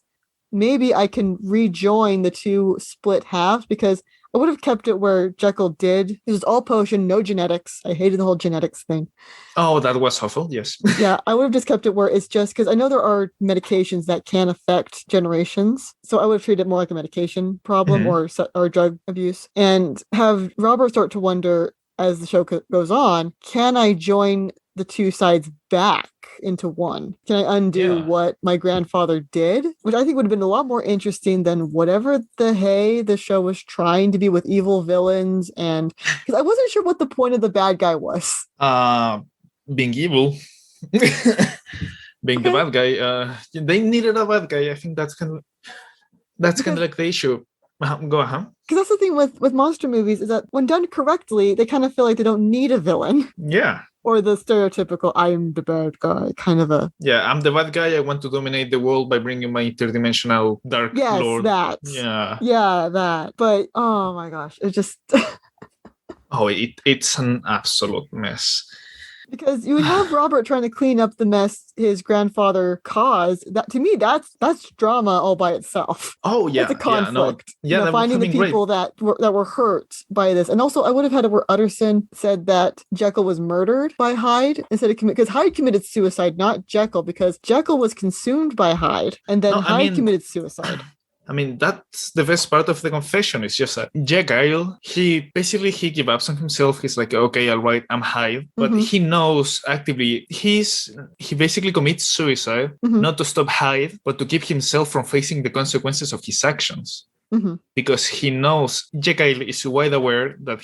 maybe I can rejoin the 2 split halves, because I would have kept it where Jekyll did. It was all potion, no genetics. I hated the whole genetics thing. Oh, that was awful, yes. Yeah, I would have just kept it where it's just, because I know there are medications that can affect generations. So I would have treated it more like a medication problem or drug abuse. And have Robert start to wonder, as the show goes on, can I join the 2 sides back? into one? Can I undo what my grandfather did? Which I think would have been a lot more interesting than whatever the show was trying to be with evil villains. And because I wasn't sure what the point of the bad guy was. Being evil. Being the bad guy. They needed a bad guy. I think that's kind of like the issue. Go ahead. Because that's the thing with monster movies is that when done correctly, they kind of feel like they don't need a villain. Yeah. Or the stereotypical I'm the bad guy kind of a... Yeah, I'm the bad guy. I want to dominate the world by bringing my interdimensional dark lord. Yes, that. Yeah. Yeah, that. But, oh my gosh, it just... it's an absolute mess. Because you would have Robert trying to clean up the mess his grandfather caused. That to me, that's drama all by itself. Oh yeah, it's a conflict. Finding the people that were hurt by this, and also I would have had it where Utterson said that Jekyll was murdered by Hyde instead of because Hyde committed suicide, not Jekyll, because Jekyll was consumed by Hyde, and then Hyde committed suicide. I mean, that's the best part of the confession. It's just that Jekyll, he gives up on himself. He's like, okay, all right, I'm Hyde. But he knows actively, he basically commits suicide, not to stop Hyde, but to keep himself from facing the consequences of his actions. Because he knows Jekyll is wide aware that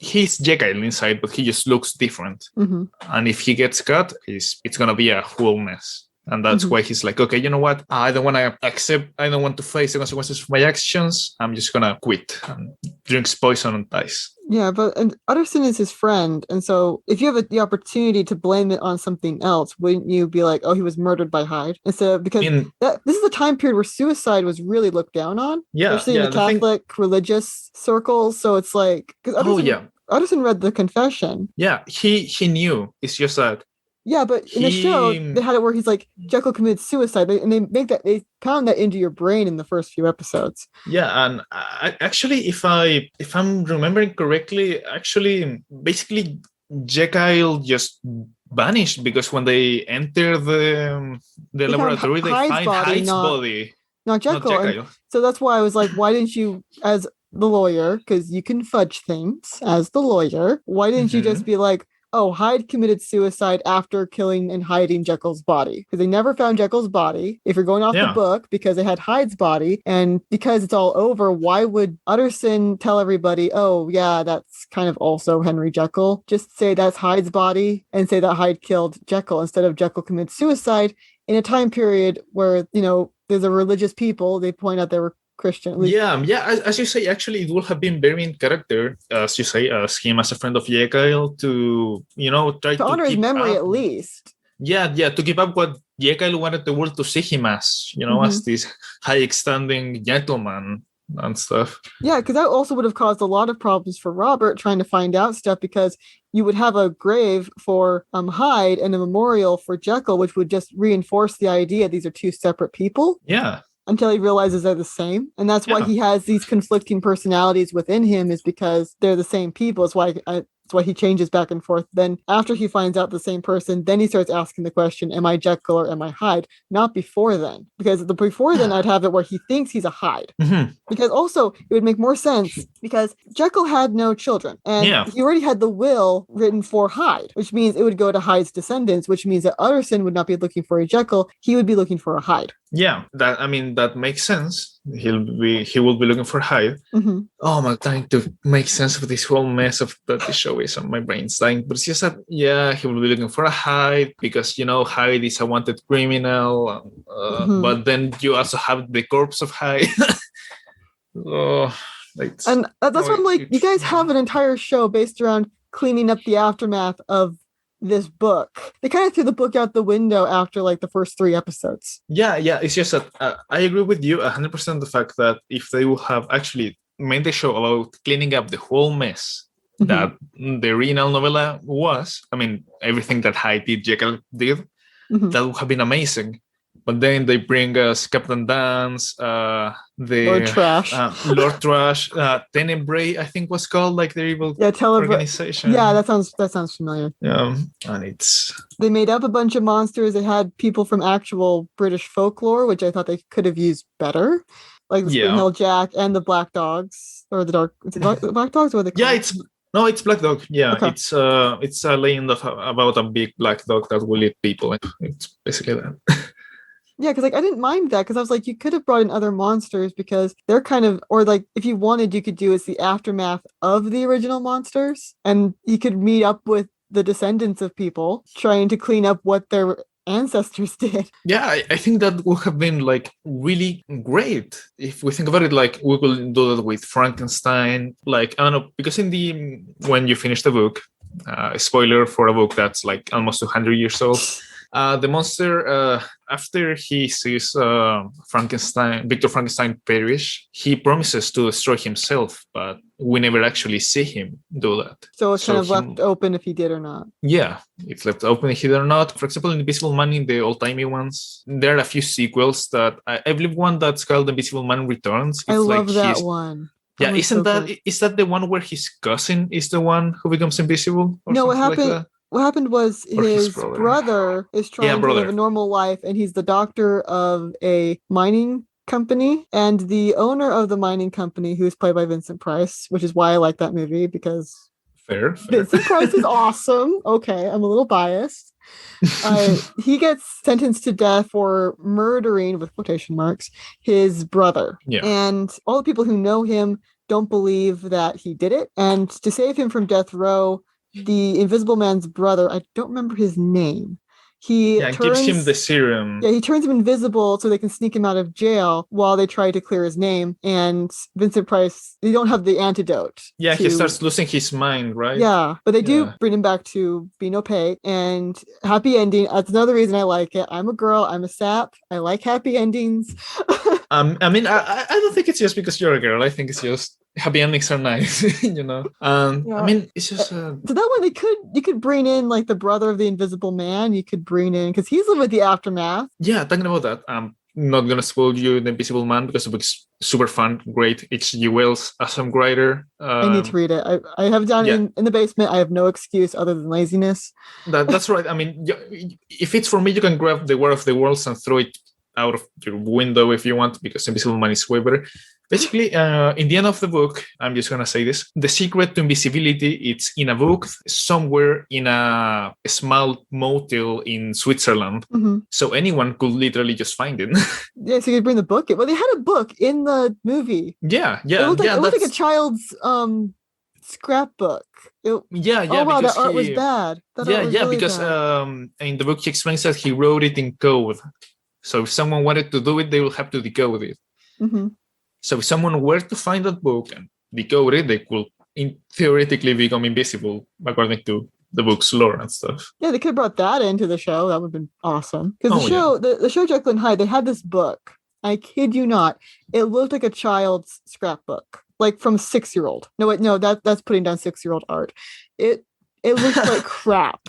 he's Jekyll inside, but he just looks different. And if he gets caught, it's going to be a whole mess. And that's why he's like, okay, you know what? I don't want to face the consequences of my actions. I'm just going to quit and drinks poison and dies. Yeah, and Utterson is his friend. And so if you have the opportunity to blame it on something else, wouldn't you be like, oh, he was murdered by Hyde? Instead of, because this is a time period where suicide was really looked down on. Yeah. Especially in the Catholic religious circles. So it's like, because Utterson read the confession. Yeah, he knew. It's just that. Yeah, but in the show, they had it where he's like, Jekyll committed suicide, and they pound that into your brain in the first few episodes. Yeah, and actually, if I'm remembering correctly, basically, Jekyll just vanished because when they enter the laboratory, they find Hyde's body. Not Jekyll. So that's why I was like, why didn't you, as the lawyer, because you can fudge things as the lawyer, why didn't you just be like, oh, Hyde committed suicide after killing and hiding Jekyll's body? Because they never found Jekyll's body. If you're going off the book, because they had Hyde's body, and because it's all over, why would Utterson tell everybody, oh, yeah, that's kind of also Henry Jekyll? Just say that's Hyde's body and say that Hyde killed Jekyll instead of Jekyll commit suicide in a time period where, there's a religious people. They point out they were Christian. Yeah. As you say, actually, it would have been very in character, as you say, as him as a friend of Jekyll to, try to honor his memory at least. Yeah, to keep up what Jekyll wanted the world to see him as, as this high-standing gentleman and stuff. Yeah, because that also would have caused a lot of problems for Robert trying to find out stuff, because you would have a grave for Hyde and a memorial for Jekyll, which would just reinforce the idea these are two separate people. Yeah. Until he realizes they're the same. And that's why he has these conflicting personalities within him, is because they're the same people. It's why he changes back and forth. Then after he finds out the same person, then he starts asking the question, am I Jekyll or am I Hyde? Not before then. Because before then, I'd have it where he thinks he's a Hyde. Because also, it would make more sense because Jekyll had no children. And he already had the will written for Hyde, which means it would go to Hyde's descendants, which means that Utterson would not be looking for a Jekyll. He would be looking for a Hyde. Yeah, that makes sense. He will be looking for Hyde. Oh, I'm trying to make sense of this whole mess of that the show is on my brain's dying. But it's just that, he will be looking for a Hyde because, Hyde is a wanted criminal. But then you also have the corpse of Hyde. And that's what I'm like, you guys have an entire show based around cleaning up the aftermath of this book. They kind of threw the book out the window after like the first 3 episodes. Yeah. It's just that I agree with you 100% the fact that if they would have actually made the show about cleaning up the whole mess that the original novella was, I mean, everything that Hyde did, Jekyll did, that would have been amazing. But then they bring us Captain Dance, the Lord Trash, Lord Trash, Tenebrae, I think was called, like the evil organization. Yeah, that sounds familiar. Yeah, and they made up a bunch of monsters. They had people from actual British folklore, which I thought they could have used better, like the Spring Hill Jack and the Black Dogs, or the Black Dogs, or the it's No, it's Black Dog. Yeah, Okay. it's a legend about a big black dog that will eat people. It's basically that. Yeah, because like I didn't mind that because I was like, you could have brought in other monsters because they're kind of, or like if you wanted, you could do it's the aftermath of the original monsters, and you could meet up with the descendants of people trying to clean up what their ancestors did. Yeah, I think that would have been like really great if we think about it. Like we could do that with Frankenstein. Like I don't know, because when you finish the book, spoiler for a book that's like almost 200 years old. The monster, after he sees Victor Frankenstein perish, he promises to destroy himself, but we never actually see him do that. So it's kind of left open if he did or not. Yeah, it's left open if he did or not. For example, in Invisible Man, in the old-timey ones, there are a few sequels that I believe one that's called Invisible Man Returns. It's I love that one. Yeah, is that the one where his cousin is the one who becomes invisible? No, what happened? Like what happened was his brother is trying to live a normal life, and he's the doctor of a mining company, and the owner of the mining company, who's played by Vincent Price, which is why I like that movie, because fair. Vincent Price is awesome. Okay, I'm a little biased. He gets sentenced to death for murdering, with quotation marks, his brother. Yeah. And all the people who know him don't believe that he did it. And to save him from death row, the Invisible Man's brother, I don't remember his name. Gives him the serum. Yeah, he turns him invisible so they can sneak him out of jail while they try to clear his name. And Vincent Price, they don't have the antidote. Yeah, he starts losing his mind, right? Yeah, but they do bring him back to being okay. And happy ending. That's another reason I like it. I'm a girl. I'm a sap. I like happy endings. I mean, I don't think it's just because you're a girl. I think it's just happy endings are nice, you know. I mean, it's just so that one you could bring in like the brother of the Invisible Man. You could bring in because he's living with the aftermath. Yeah, talking about that, I'm not gonna spoil you the Invisible Man because the book's super fun, great. H.G. Wells, a songwriter. I need to read it. I have it down in the basement. I have no excuse other than laziness. That's right. I mean, if it's for me, you can grab the War of the Worlds and throw it out of your window if you want, because Invisible Man is way better. Basically, in the end of the book, I'm just gonna say this: the secret to invisibility, it's in a book somewhere in a small motel in Switzerland. Mm-hmm. So anyone could literally just find it. Yeah, so you could bring the book in. Well, they had a book in the movie. Yeah. It looked like a child's scrapbook. Oh wow, that art was bad. Because in the book he explains that he wrote it in code. So if someone wanted to do it, they will have to decode it. Mm-hmm. So if someone were to find that book and decode it, they could theoretically become invisible, according to the book's lore and stuff. Yeah, they could have brought that into the show. That would have been awesome. Because the show Jekyll and Hyde, they had this book. I kid you not. It looked like a child's scrapbook, like from a 6-year-old. No, wait, no, that's putting down 6-year-old art. It looked like crap.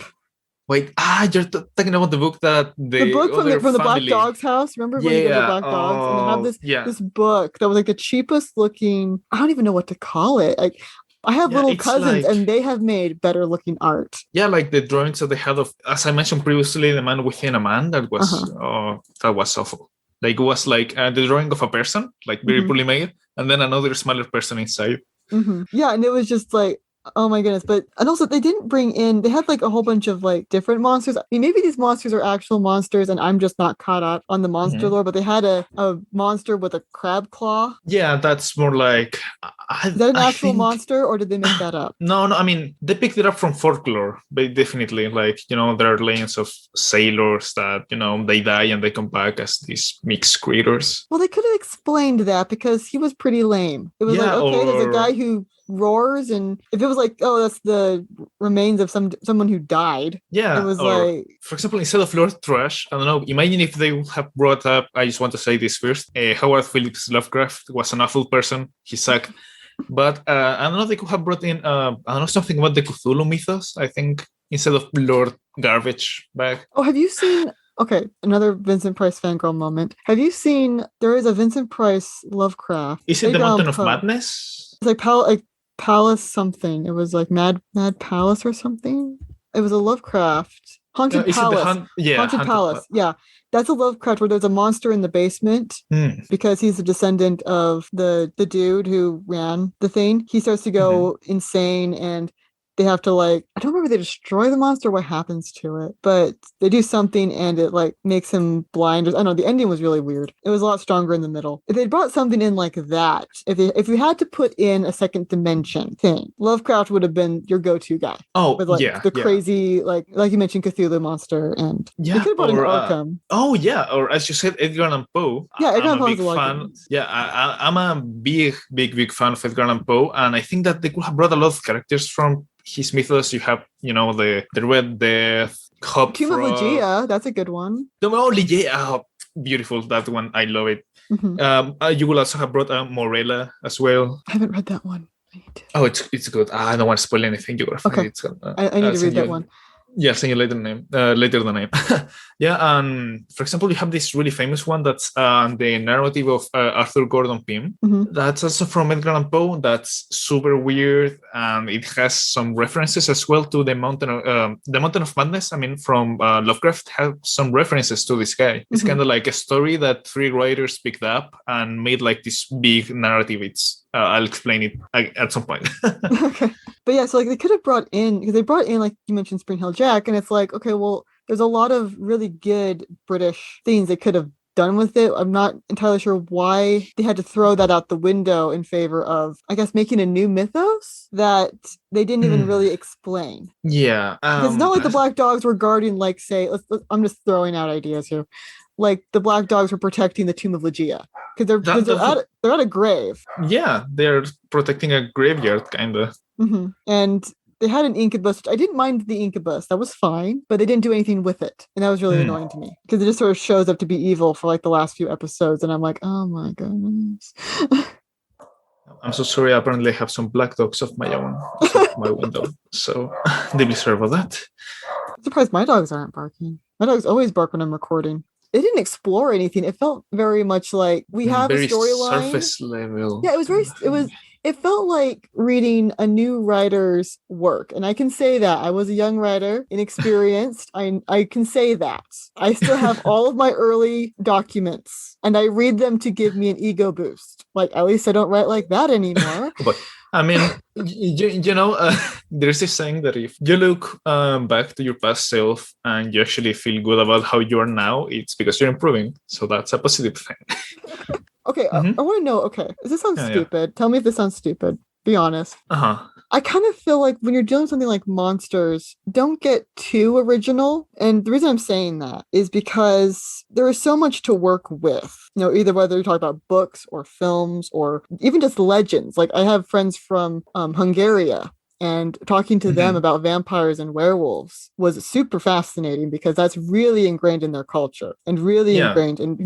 Wait, you're talking about the book that the book from the Black Dog's house. Remember when you go to the Black Dogs and they have this book that was like the cheapest looking. I don't even know what to call it. Like I have little cousins and they have made better looking art. Yeah, like the drawings that they had of, as I mentioned previously, the man within a man. That was that was awful. Like it was like the drawing of a person, like very poorly made, and then another smaller person inside. Mm-hmm. Yeah, and it was just like. Oh my goodness. And also they didn't bring in, they had like a whole bunch of like different monsters. I mean, maybe these monsters are actual monsters and I'm just not caught up on the monster lore, but they had a monster with a crab claw. Yeah, that's more like... Is that an actual monster or did they make that up? No, I mean, they picked it up from folklore, but definitely like, you know, there are legends of sailors that, you know, they die and they come back as these mixed creatures. Well, they could have explained that because he was pretty lame. It was there's a guy who roars, and if it was like, oh, that's the remains of someone who died. Yeah. It was like, for example, instead of Lord Thrush, I don't know, imagine if they would have brought up, I just want to say this first, Howard Phillips Lovecraft was an awful person. He sucked. But I don't know, they could have brought in, I don't know, something about the Cthulhu mythos, I think, instead of Lord Garbage back. Oh, have you seen... Okay, another Vincent Price fangirl moment. Have you seen, there is a Vincent Price Lovecraft. Is it the Mountain of Madness? It's like Palace something. It was like Mad Palace or something. It was a Lovecraft Haunted Palace. Haunted Palace. Yeah. That's a Lovecraft where there's a monster in the basement because he's a descendant of the dude who ran the thing. He starts to go insane and they have to I don't remember if they destroy the monster or what happens to it, but they do something and it makes him blind. I don't know, the ending was really weird. It was a lot stronger in the middle. If they brought something in like that, if you had to put in a second dimension thing, Lovecraft would have been your go-to guy. Oh, with crazy, like you mentioned, Cthulhu monster, and they could have brought in Arkham. Or as you said, Edgar Allan Poe. Yeah, Edgar Allan Poe is a big fan. Yeah, I'm a big fan of Edgar Allan Poe, and I think that they could have brought a lot of characters from his mythos. You have, the Red Death, Hop Tomb of Ligeia, that's a good one. Ligeia, beautiful, that one, I love it. You will also have brought Morella as well. I haven't read that one. I need to. Oh, it's good. I don't want to spoil anything. You gotta find it. So, I need to read that one. Yeah, I'll send you later the name. Yeah, and for example, you have this really famous one that's the narrative of Arthur Gordon Pym. That's also from Edgar Allan Poe. That's super weird, and it has some references as well to the Mountain of Madness. I mean, from Lovecraft, have some references to this guy. It's kind of like a story that 3 writers picked up and made like this big narrative. I'll explain it at some point. Okay. But yeah, so they could have brought in, because they brought in, like you mentioned, Spring Hill Jack, and it's like, okay, well, there's a lot of really good British things they could have done with it. I'm not entirely sure why they had to throw that out the window in favor of, I guess, making a new mythos that they didn't even really explain. Yeah. It's not like the Black Dogs were guarding, like, say, I'm just throwing out ideas here. Like the Black Dogs were protecting the Tomb of Ligeia because they're at a grave. Yeah, they're protecting a graveyard, kind of. And they had an incubus. I didn't mind the incubus; that was fine, but they didn't do anything with it, and that was really annoying to me because it just sort of shows up to be evil for like the last few episodes, and I'm like, oh my goodness. I'm so sorry. Apparently, I have some black dogs of my own outside my window, so deeply sorry about that. I'm surprised my dogs aren't barking. My dogs always bark when I'm recording. It didn't explore anything. It felt very much like we have a storyline. Surface level. Yeah, it felt like reading a new writer's work. And I can say that. I was a young writer, inexperienced. I can say that. I still have all of my early documents and I read them to give me an ego boost. Like, at least I don't write like that anymore. But I mean, there's this saying that if you look back to your past self and you actually feel good about how you are now, it's because you're improving. So that's a positive thing. Okay, I want to know, does this sound stupid? Yeah. Tell me if this sounds stupid. Be honest. I kind of feel like when you're dealing with something like monsters, don't get too original. And the reason I'm saying that is because there is so much to work with. Either whether you're talking about books or films or even just legends. Like I have friends from Hungary, and talking to them about vampires and werewolves was super fascinating because that's really ingrained in their culture and really ingrained in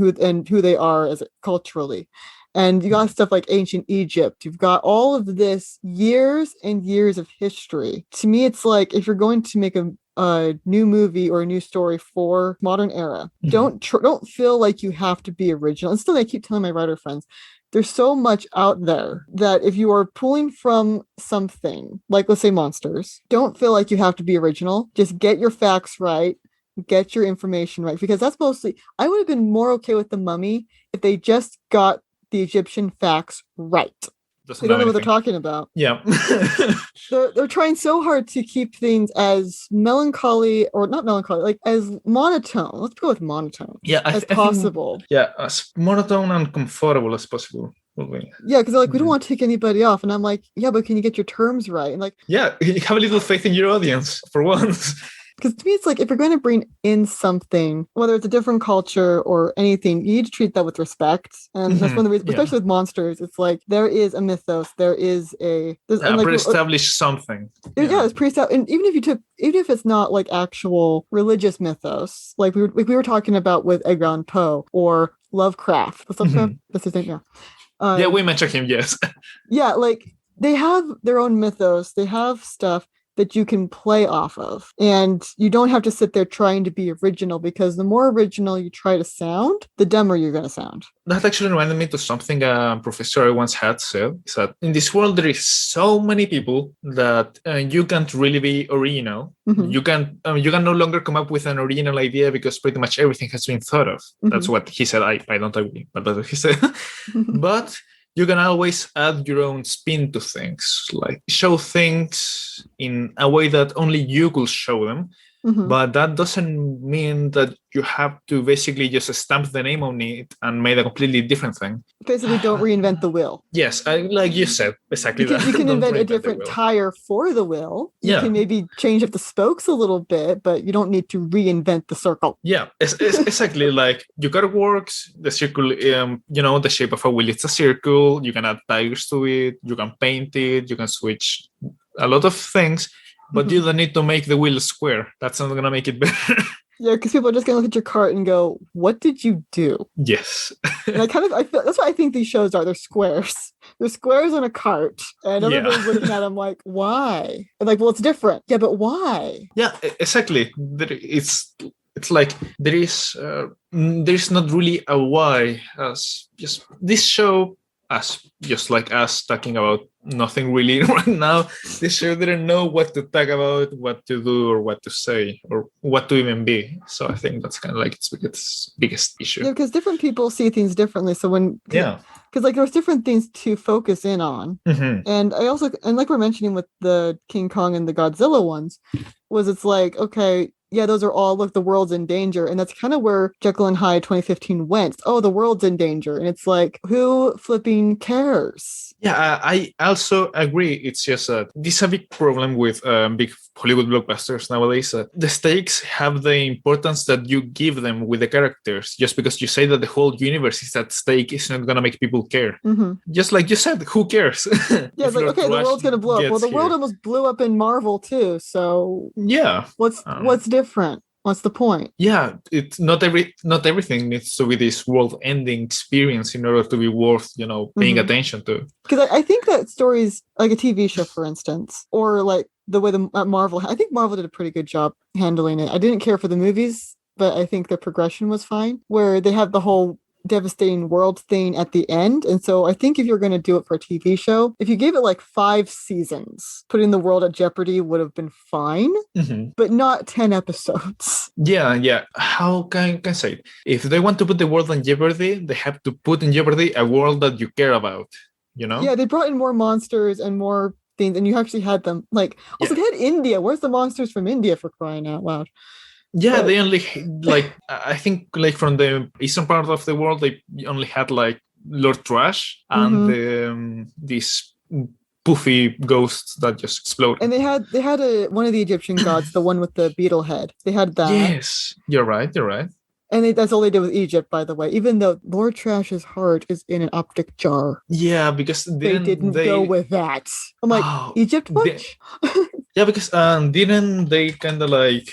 who they are as culturally. And you got stuff like ancient Egypt. You've got all of this years and years of history. To me, it's like if you're going to make a new movie or a new story for modern era, don't feel like you have to be original. And still, I keep telling my writer friends, there's so much out there that if you are pulling from something, like let's say monsters, don't feel like you have to be original. Just get your facts right. Get your information right. Because that's mostly, I would have been more okay with The Mummy if they just got the Egyptian facts right. They don't know what they're talking about. Yeah. They're trying so hard to keep things as melancholy, or not melancholy, like as monotone. Let's go with monotone. Yeah, as possible. As monotone and comfortable as possible. Yeah, because they're like, we don't want to take anybody off. And I'm like, yeah, but can you get your terms right? And like, yeah, have a little faith in your audience for once. Because to me, it's like if you're going to bring in something, whether it's a different culture or anything, you need to treat that with respect. And that's one of the reasons, especially with monsters, it's like there is a mythos, there's pre-established something. It's pre-established. And even if it's not like actual religious mythos, like we were talking about with Edgar Allan Poe or Lovecraft. That's his name, yeah. We mentioned him, yes. Yeah, like they have their own mythos, they have stuff. that you can play off of. And you don't have to sit there trying to be original, because the more original you try to sound, the dumber you're going to sound. That actually reminded me to something a professor I once had said, is that in this world there is so many people that you can't really be original. Mm-hmm. You can no longer come up with an original idea because pretty much everything has been thought of. Mm-hmm. That's what he said. I don't agree, but that's what he said. But you can always add your own spin to things, like show things in a way that only you could show them. Mm-hmm. But that doesn't mean that you have to basically just stamp the name on it and make a completely different thing. Basically, don't reinvent the wheel. Yes, like you said, exactly that. You can Don't invent a reinvent the different wheel. tire for the wheel. You Yeah. can maybe change up the spokes a little bit, but you don't need to reinvent the circle. Yeah, it's exactly like your car works. The circle, the shape of a wheel, it's a circle. You can add tires to it. You can paint it. You can switch a lot of things, but you don't need to make the wheel square. That's not going to make it better. Yeah, because people are just going to look at your cart and go, what did you do? Yes. And I feel, that's what I think these shows are. They're squares. They're squares on a cart. And everybody's looking at them like, why? And like, well, it's different. Yeah, but why? Yeah, exactly. It's like there is not really a why, as just this show, as just like us talking about nothing really right now. This show didn't know what to talk about, what to do, or what to say, or what to even be. So I think that's kind of like its biggest issue. Yeah, because different people see things differently. So because like there's different things to focus in on. Mm-hmm. And like we're mentioning with the King Kong and the Godzilla ones, was it's like, okay, yeah, those are all, look, the world's in danger. And that's kind of where Jekyll and Hyde 2015 went. Oh, the world's in danger. And it's like, who flipping cares? Yeah, I also agree. It's just this is a big problem with big Hollywood blockbusters nowadays. The stakes have the importance that you give them with the characters. Just because you say that the whole universe is at stake is not going to make people care. Mm-hmm. Just like you said, who cares? Yeah, it's like, okay, the world's going to blow up. Well, the world here. almost blew up in Marvel too. So yeah, what's different? What's the point? Yeah, it's not everything needs to be this world-ending experience in order to be worth, paying attention to. Because I think that stories like a TV show, for instance, or like the way Marvel, I think Marvel did a pretty good job handling it. I didn't care for the movies, but I think the progression was fine, where they have the whole devastating world thing at the end. And so I think if you're going to do it for a TV show, if you gave it like 5 seasons, putting the world at jeopardy would have been fine, but not 10 episodes. Yeah. How can I say it? If they want to put the world in jeopardy, they have to put in jeopardy a world that you care about, Yeah, they brought in more monsters and more things, and you actually had them. Like, also they had India. Where's the monsters from India, for crying out loud? Yeah, they only I think like from the eastern part of the world, they only had like Lord Trash and these poofy ghosts that just explode. And they had one of the Egyptian gods, the one with the beetle head. They had that. Yes, you're right. And that's all they did with Egypt, by the way. Even though Lord Trash's heart is in an optic jar. Yeah, because they didn't go with that. I'm like, Egypt much? Yeah, because didn't they kind of like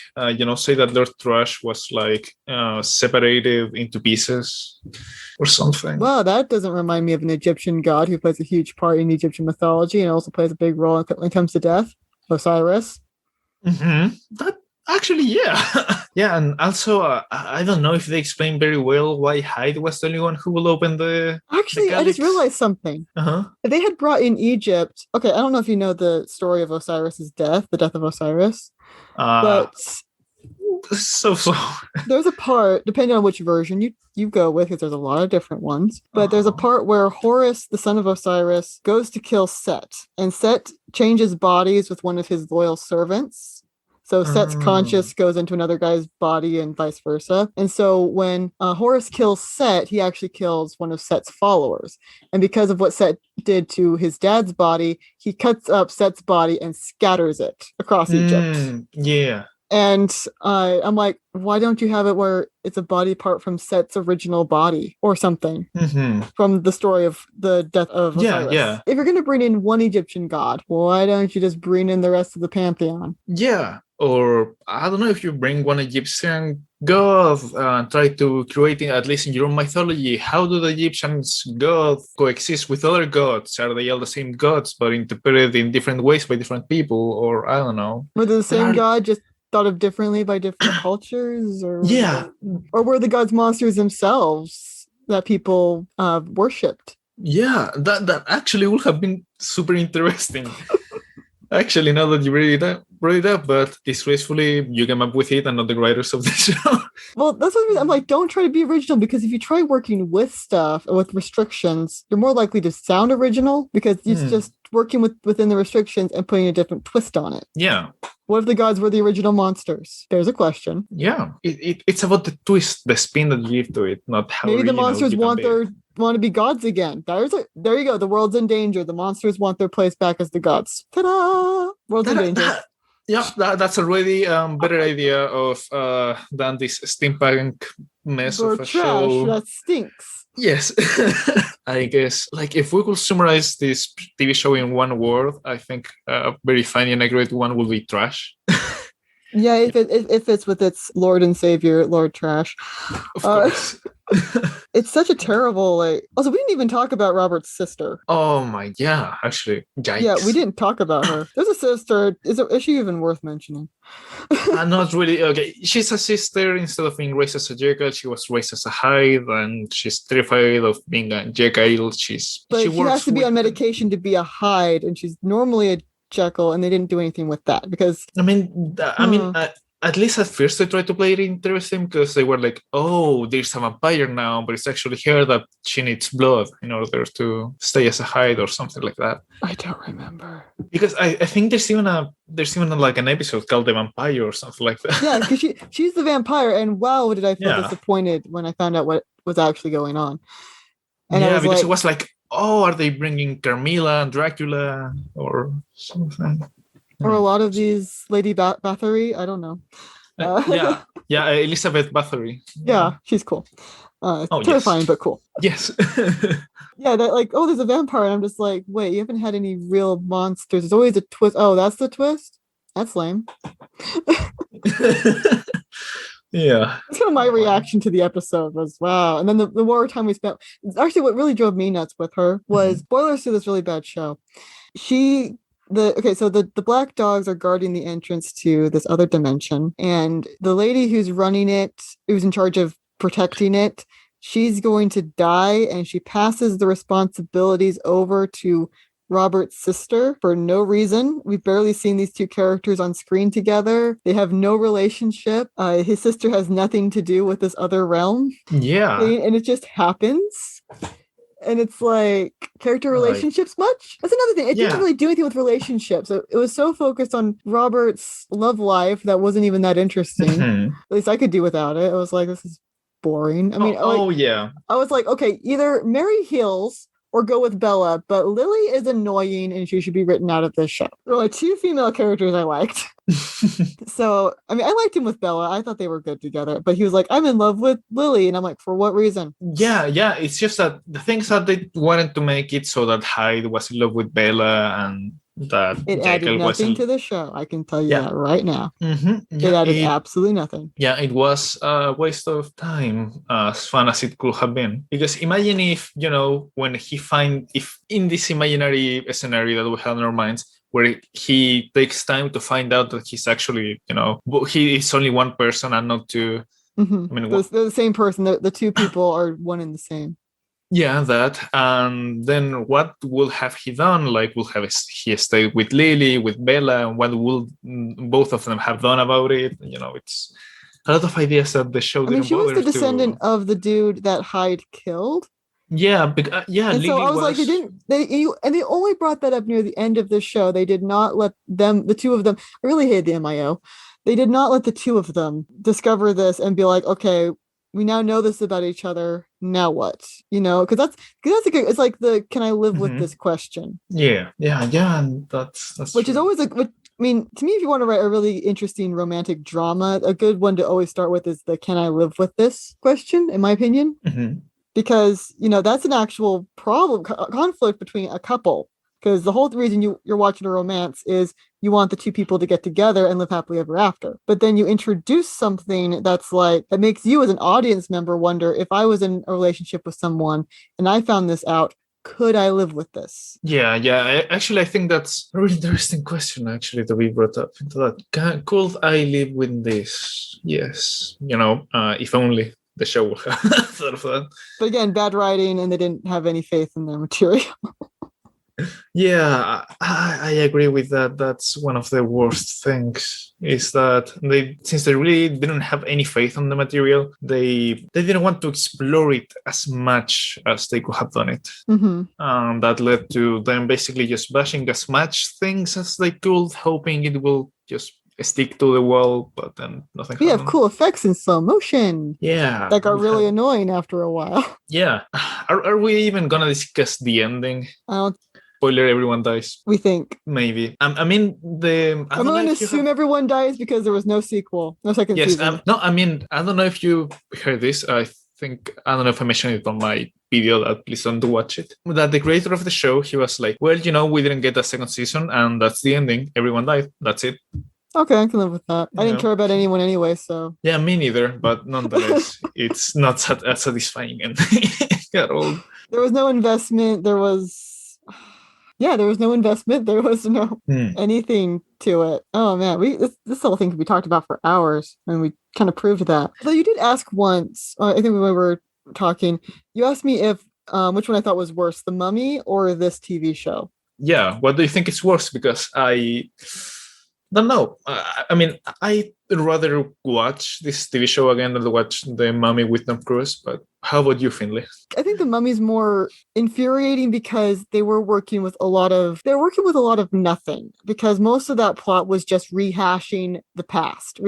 say that Lord Trash was like separated into pieces or something? Well, that doesn't remind me of an Egyptian god who plays a huge part in Egyptian mythology and also plays a big role when it comes to death. Osiris. That actually, yeah. Yeah, and also I don't know if they explain very well why Hyde was the only one who will open the Actually, I just realized something. They had brought in Egypt. Okay, I don't know if you know the story of Osiris's death, the death of Osiris. But so there's a part, depending on which version you go with, because there's a lot of different ones, but there's a part where Horus, the son of Osiris, goes to kill Set, and Set changes bodies with one of his loyal servants. So Set's conscious goes into another guy's body and vice versa. And so when Horus kills Set, he actually kills one of Set's followers. And because of what Set did to his dad's body, he cuts up Set's body and scatters it across Egypt. Yeah. And I'm like, why don't you have it where it's a body part from Set's original body or something from the story of the death of Osiris? Yeah. If you're going to bring in one Egyptian god, why don't you just bring in the rest of the pantheon? Yeah. Or I don't know, if you bring one Egyptian God, try to create, at least in your own mythology, how do the Egyptians' God coexist with other gods? Are they all the same gods, but interpreted in different ways by different people? Or I don't know. Were they the same god, just thought of differently by different cultures? Or were the gods monsters themselves that people worshipped? Yeah, that actually would have been super interesting. Actually, now that you brought it up, but disgracefully, you came up with it and not the writers of the show. Well, that's what I'm like, don't try to be original, because if you try working with stuff, with restrictions, you're more likely to sound original, because it's just working within the restrictions and putting a different twist on it. Yeah. What if the gods were the original monsters? There's a question. Yeah. It's about the twist, the spin that you give to it, not how maybe the monsters want to be gods again. There you go. The world's in danger. The monsters want their place back as the gods. Ta-da! World's in danger. That's already better idea of than this steampunk mess of a trash show that stinks. Yes. I guess, like, if we could summarize this TV show in one word, I think a very funny and accurate one would be trash. Yeah, if it's with its Lord and Savior, Lord Trash. Of course. It's such a terrible, like... Also, we didn't even talk about Robert's sister. Oh my, yeah, actually. Yikes. Yeah, we didn't talk about her. There's a sister. Is she even worth mentioning? Not really. Okay, she's a sister. Instead of being raised as a Jekyll, she was raised as a Hyde, and she's terrified of being a Jekyll. She has to be on medication to be a Hyde, and she's normally a Jekyll, and they didn't do anything with that because at least at first they tried to play it interesting because they were like, oh, there's a vampire now, but it's actually her that she needs blood in order to stay as a Hyde or something like that. I don't remember, because I think there's even like an episode called The Vampire or something like that. Yeah, because she's the vampire, and wow, did I feel disappointed when I found out what was actually going on. And because it was like, oh, are they bringing Carmilla and Dracula or something? Or a lot of these Lady Bathory, I don't know. Elizabeth Bathory. Yeah, she's cool. Terrifying, but cool. Yes. Yeah, that like, oh, there's a vampire, and I'm just like, wait, you haven't had any real monsters. There's always a twist. Oh, that's the twist? That's lame. Yeah. That's kind of my reaction to the episode was, wow. And then the more time we spent, actually what really drove me nuts with her was, spoilers to this really bad show. The black dogs are guarding the entrance to this other dimension, and the lady who's running it, who's in charge of protecting it, she's going to die, and she passes the responsibilities over to Robert's sister for no reason. We've barely seen these two characters on screen together. They have no relationship. His sister has nothing to do with this other realm. Yeah. And it just happens. And it's like, character relationships much? That's another thing. It didn't really do anything with relationships. It was so focused on Robert's love life that wasn't even that interesting. At least I could do without it. I was like, this is boring. I mean, I was like, okay, either marry Hills or go with Bella, but Lily is annoying and she should be written out of this show. There were two female characters I liked. So, I mean, I liked him with Bella. I thought they were good together, but he was like, I'm in love with Lily. And I'm like, for what reason? Yeah. It's just that the things that they wanted to make it so that Hyde was in love with Bella and that it Jekyll added nothing to the show. I can tell you that right now. It added absolutely nothing. Yeah, it was a waste of time, as fun as it could have been. Because imagine if, if in this imaginary scenario that we have in our minds, where he takes time to find out that he's actually, he is only one person and not two. I mean, they're the same person. The two people are one and the same. Yeah, that. And then what will have he done? Like, will have he stayed with Lily, with Bella, and what will both of them have done about it? It's a lot of ideas that the show didn't bother to... she was the descendant of the dude that Hyde killed. Yeah, and Lily so I was like, they only brought that up near the end of the show. They did not let them, the two of them, I really hate the MIO. They did not let the two of them discover this and be like, okay, we now know this about each other. Now what? Because that's a good. It's like the "Can I live with this?" question. Yeah, and that's which true. Is always to me, if you want to write a really interesting romantic drama, a good one to always start with is the "Can I live with this?" question. In my opinion, because that's an actual problem, conflict between a couple. because the whole reason you're watching a romance is you want the two people to get together and live happily ever after. But then you introduce something that's like, that makes you as an audience member wonder, if I was in a relationship with someone and I found this out, could I live with this? Yeah. I think that's a really interesting question, actually, to be brought up into that. Could I live with this? Yes. If only the show would have thought of that. But again, bad writing, and they didn't have any faith in their material. Yeah, I agree with that. That's one of the worst things, is that since they really didn't have any faith on the material, they didn't want to explore it as much as they could have done it. Mm-hmm. That led to them basically just bashing as much things as they could, hoping it will just stick to the wall, but then nothing We happened. have cool effects in slow motion. Yeah. That got really annoying after a while. Yeah. Are we even gonna discuss the ending? I don't Spoiler, everyone dies. We think. Maybe. I'm going to assume everyone dies because there was no sequel, no second season. I don't know if you heard this. I don't know if I mentioned it on my video, that please don't watch it. That the creator of the show, he was like, well, we didn't get a second season, and that's the ending. Everyone died. That's it. Okay, I can live with that. I didn't care about anyone anyway, so. Yeah, me neither, but nonetheless, it's not a satisfying ending at all. There was no investment. There was no investment. There was no anything to it. Oh man, this whole thing could be talked about for hours, and we kind of proved that. Though you did ask once, I think when we were talking, you asked me if which one I thought was worse, The Mummy or this TV show. Yeah, what do you think is worse? Because I don't know. I'd rather watch this TV show again than watch The Mummy with Tom Cruise. But how about you, Finley? I think The Mummy's more infuriating because they were working with a lot of nothing, because most of that plot was just rehashing the past,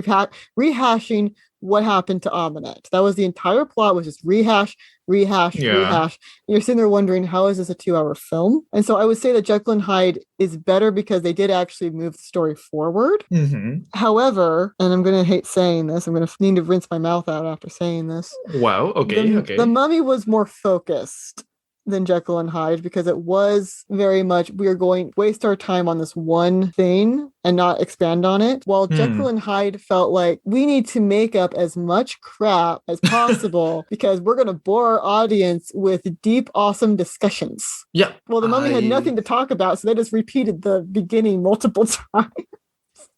rehashing what happened to Aminette. That was the entire plot, was just rehash. You're sitting there wondering, how is this a 2-hour film? And so I would say that Jekyll and Hyde is better because they did actually move the story forward. Mm-hmm. However, and I'm going to hate saying this, I'm going to need to rinse my mouth out after saying this. Wow, okay. The Mummy was more focused than Jekyll and Hyde, because it was very much, we are going to waste our time on this one thing and not expand on it, while Jekyll and Hyde felt like we need to make up as much crap as possible because we're going to bore our audience with deep, awesome discussions. Yeah. Well, The Mummy had nothing to talk about, so they just repeated the beginning multiple times.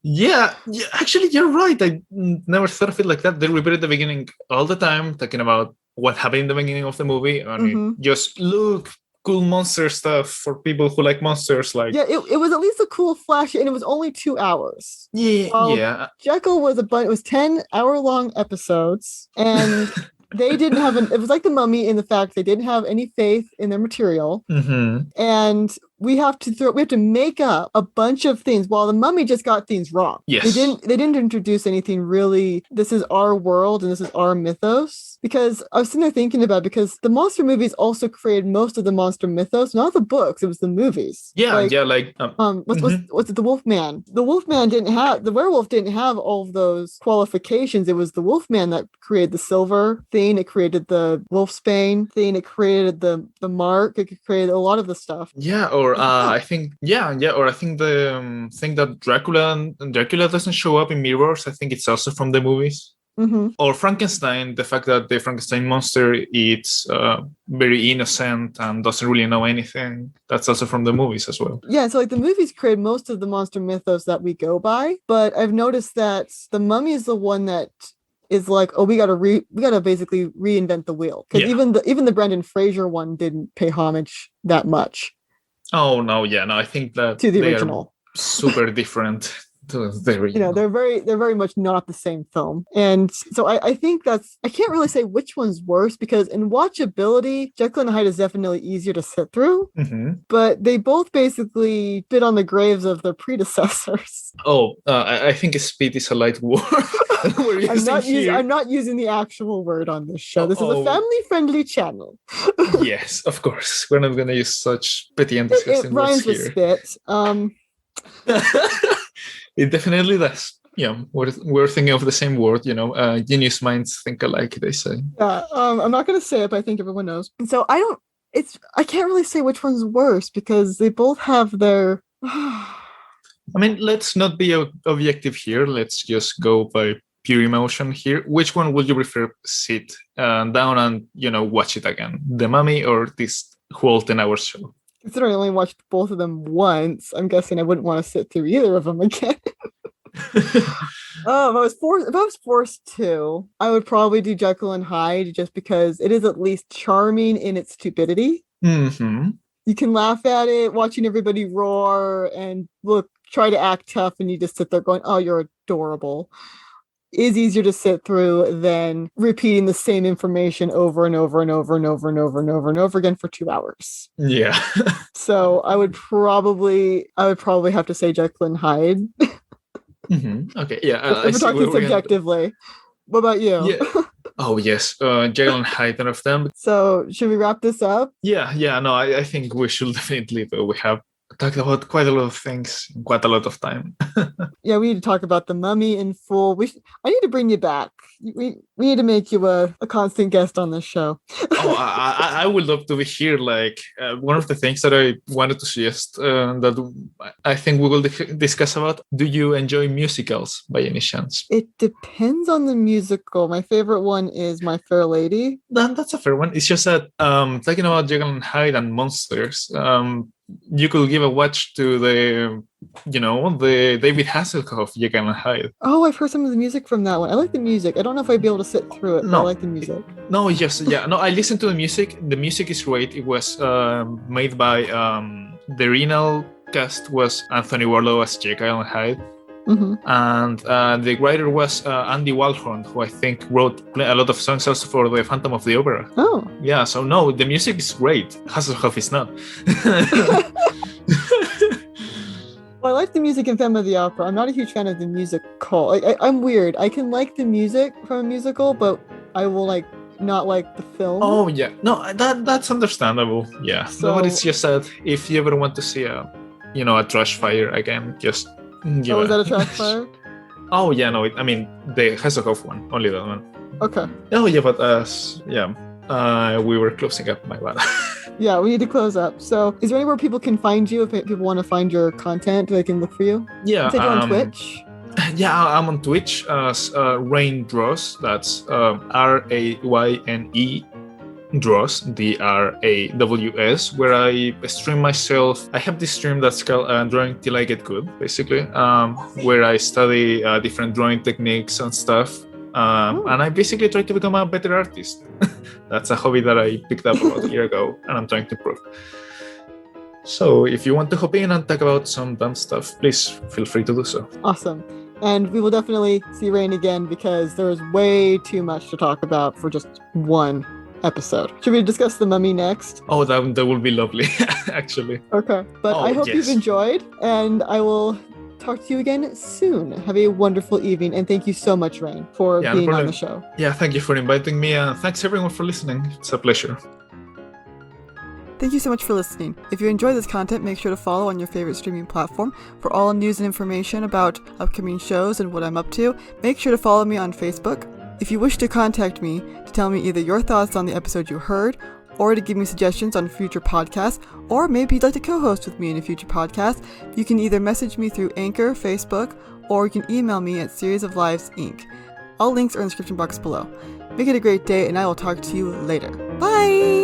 Yeah, actually, you're right. I never thought of it like that. They repeated the beginning all the time, talking about what happened in the beginning of the movie. I mean, just look, cool monster stuff for people who like monsters. Like, yeah, it was at least a cool flash, and it was only 2 hours. Yeah. Jekyll was it was 10-hour-long episodes, and they didn't have it was like The Mummy in the fact they didn't have any faith in their material, and we have to make up a bunch of things, while The Mummy just got things wrong. Yes. They didn't introduce anything really, this is our world and this is our mythos. Because I was sitting there thinking about it, because the monster movies also created most of the monster mythos, not the books, it was the movies. What's it, the Wolfman? The Wolfman the werewolf didn't have all of those qualifications. It was the Wolfman that created the silver thing, it created the wolfsbane thing, it created the mark, it created a lot of the stuff. Yeah, I think the thing that Dracula doesn't show up in mirrors, I think it's also from the movies. Or Frankenstein, the fact that the Frankenstein monster is very innocent and doesn't really know anything, that's also from the movies as well. Yeah, so like the movies create most of the monster mythos that we go by, but I've noticed that The Mummy is the one that is like, oh, we gotta basically reinvent the wheel, because even the Brendan Fraser one didn't pay homage that much. Oh no, I think that to the original, super different. They're very much not the same film. And so I think I can't really say which one's worse, because in watchability, Jekyll and Hyde is definitely easier to sit through, but they both basically spit on the graves of their predecessors. I think spit is a light word. I'm not using the actual word on this show. This is a family-friendly channel. Yes, of course. We're not going to use such petty and disgusting words here. It rhymes with spit. It definitely does. Yeah, we're thinking of the same word, genius minds think alike, they say. Yeah, I'm not going to say it, but I think everyone knows. And so I don't I can't really say which one's worse because they both have their. I mean, let's not be objective here. Let's just go by pure emotion here. Which one would you prefer sit down and, watch it again? The Mummy or this whole 10-hour show? Considering I only watched both of them once, I'm guessing I wouldn't want to sit through either of them again. If I was forced to, I would probably do Jekyll and Hyde just because it is at least charming in its stupidity. Mm-hmm. You can laugh at it, watching everybody roar and try to act tough, and you just sit there going, "Oh, you're adorable." Is easier to sit through than repeating the same information over and over and over and over and over and over and over again for 2 hours. Yeah. So I would probably have to say Jekyll and Hyde. Mm-hmm. Okay, yeah. If we're talking subjectively. What about you? Yeah. Oh, yes. Jekyll and Hyde of them. So should we wrap this up? Yeah. No, I think we should definitely do. We have talked about quite a lot of things in quite a lot of time. Yeah, we need to talk about the Mummy in full. I need to bring you back. We need to make you a constant guest on this show. I would love to be here. Like one of the things that I wanted to suggest that I think we will discuss about. Do you enjoy musicals by any chance? It depends on the musical. My favorite one is My Fair Lady. That's a fair one. It's just that talking about Jekyll and Hyde and monsters, you could give a watch to the David Hasselhoff Jekyll and Hyde. Oh, I've heard some of the music from that one. I like the music. I don't know if I'd be able to sit through it, but I like the music. No, yes, yeah. No, I listened to the music. The music is great. It was made by the original cast was Anthony Warlow as Jekyll and Hyde. Mm-hmm. And the writer was Andy Walhorn, who I think wrote a lot of songs also for the Phantom of the Opera. Oh. Yeah, so no, the music is great. Hasselhoff is not. Well, I like the music in Phantom of the Opera. I'm not a huge fan of the musical. I'm weird. I can like the music from a musical, but I will not like the film. Oh yeah, no, that's understandable. Yeah, but it's just that if you ever want to see a trash fire again, just. Was that a trash fire? Oh yeah, no. I mean the Hasselhoff one, only that one. Okay. Oh yeah, but we were closing up. My bad. Yeah, we need to close up. So, is there anywhere people can find you if people want to find your content? They can look for you. Yeah. You're on Twitch. Yeah, I'm on Twitch as Rayne Draws. That's RAYNE. Draws, DRAWS, where I stream myself. I have this stream that's called Drawing Till I Get Good, basically, where I study different drawing techniques and stuff. And I basically try to become a better artist. That's a hobby that I picked up about a year ago, and I'm trying to improve. So if you want to hop in and talk about some dumb stuff, please feel free to do so. Awesome. And we will definitely see Rayne again because there's way too much to talk about for just one episode. Should we discuss the Mummy next? Oh, that will be lovely, actually. Okay. But I hope you've enjoyed, and I will talk to you again soon. Have a wonderful evening, and thank you so much, Rayne, for being on the show. Yeah, thank you for inviting me, and thanks everyone for listening. It's a pleasure. Thank you so much for listening. If you enjoy this content, make sure to follow on your favorite streaming platform for all news and information about upcoming shows and what I'm up to. Make sure to follow me on Facebook. If you wish to contact me to tell me either your thoughts on the episode you heard, or to give me suggestions on future podcasts, or maybe you'd like to co-host with me in a future podcast, you can either message me through Anchor, Facebook, or you can email me at Series of Lives Inc. All links are in the description box below. Make it a great day, and I will talk to you later. Bye!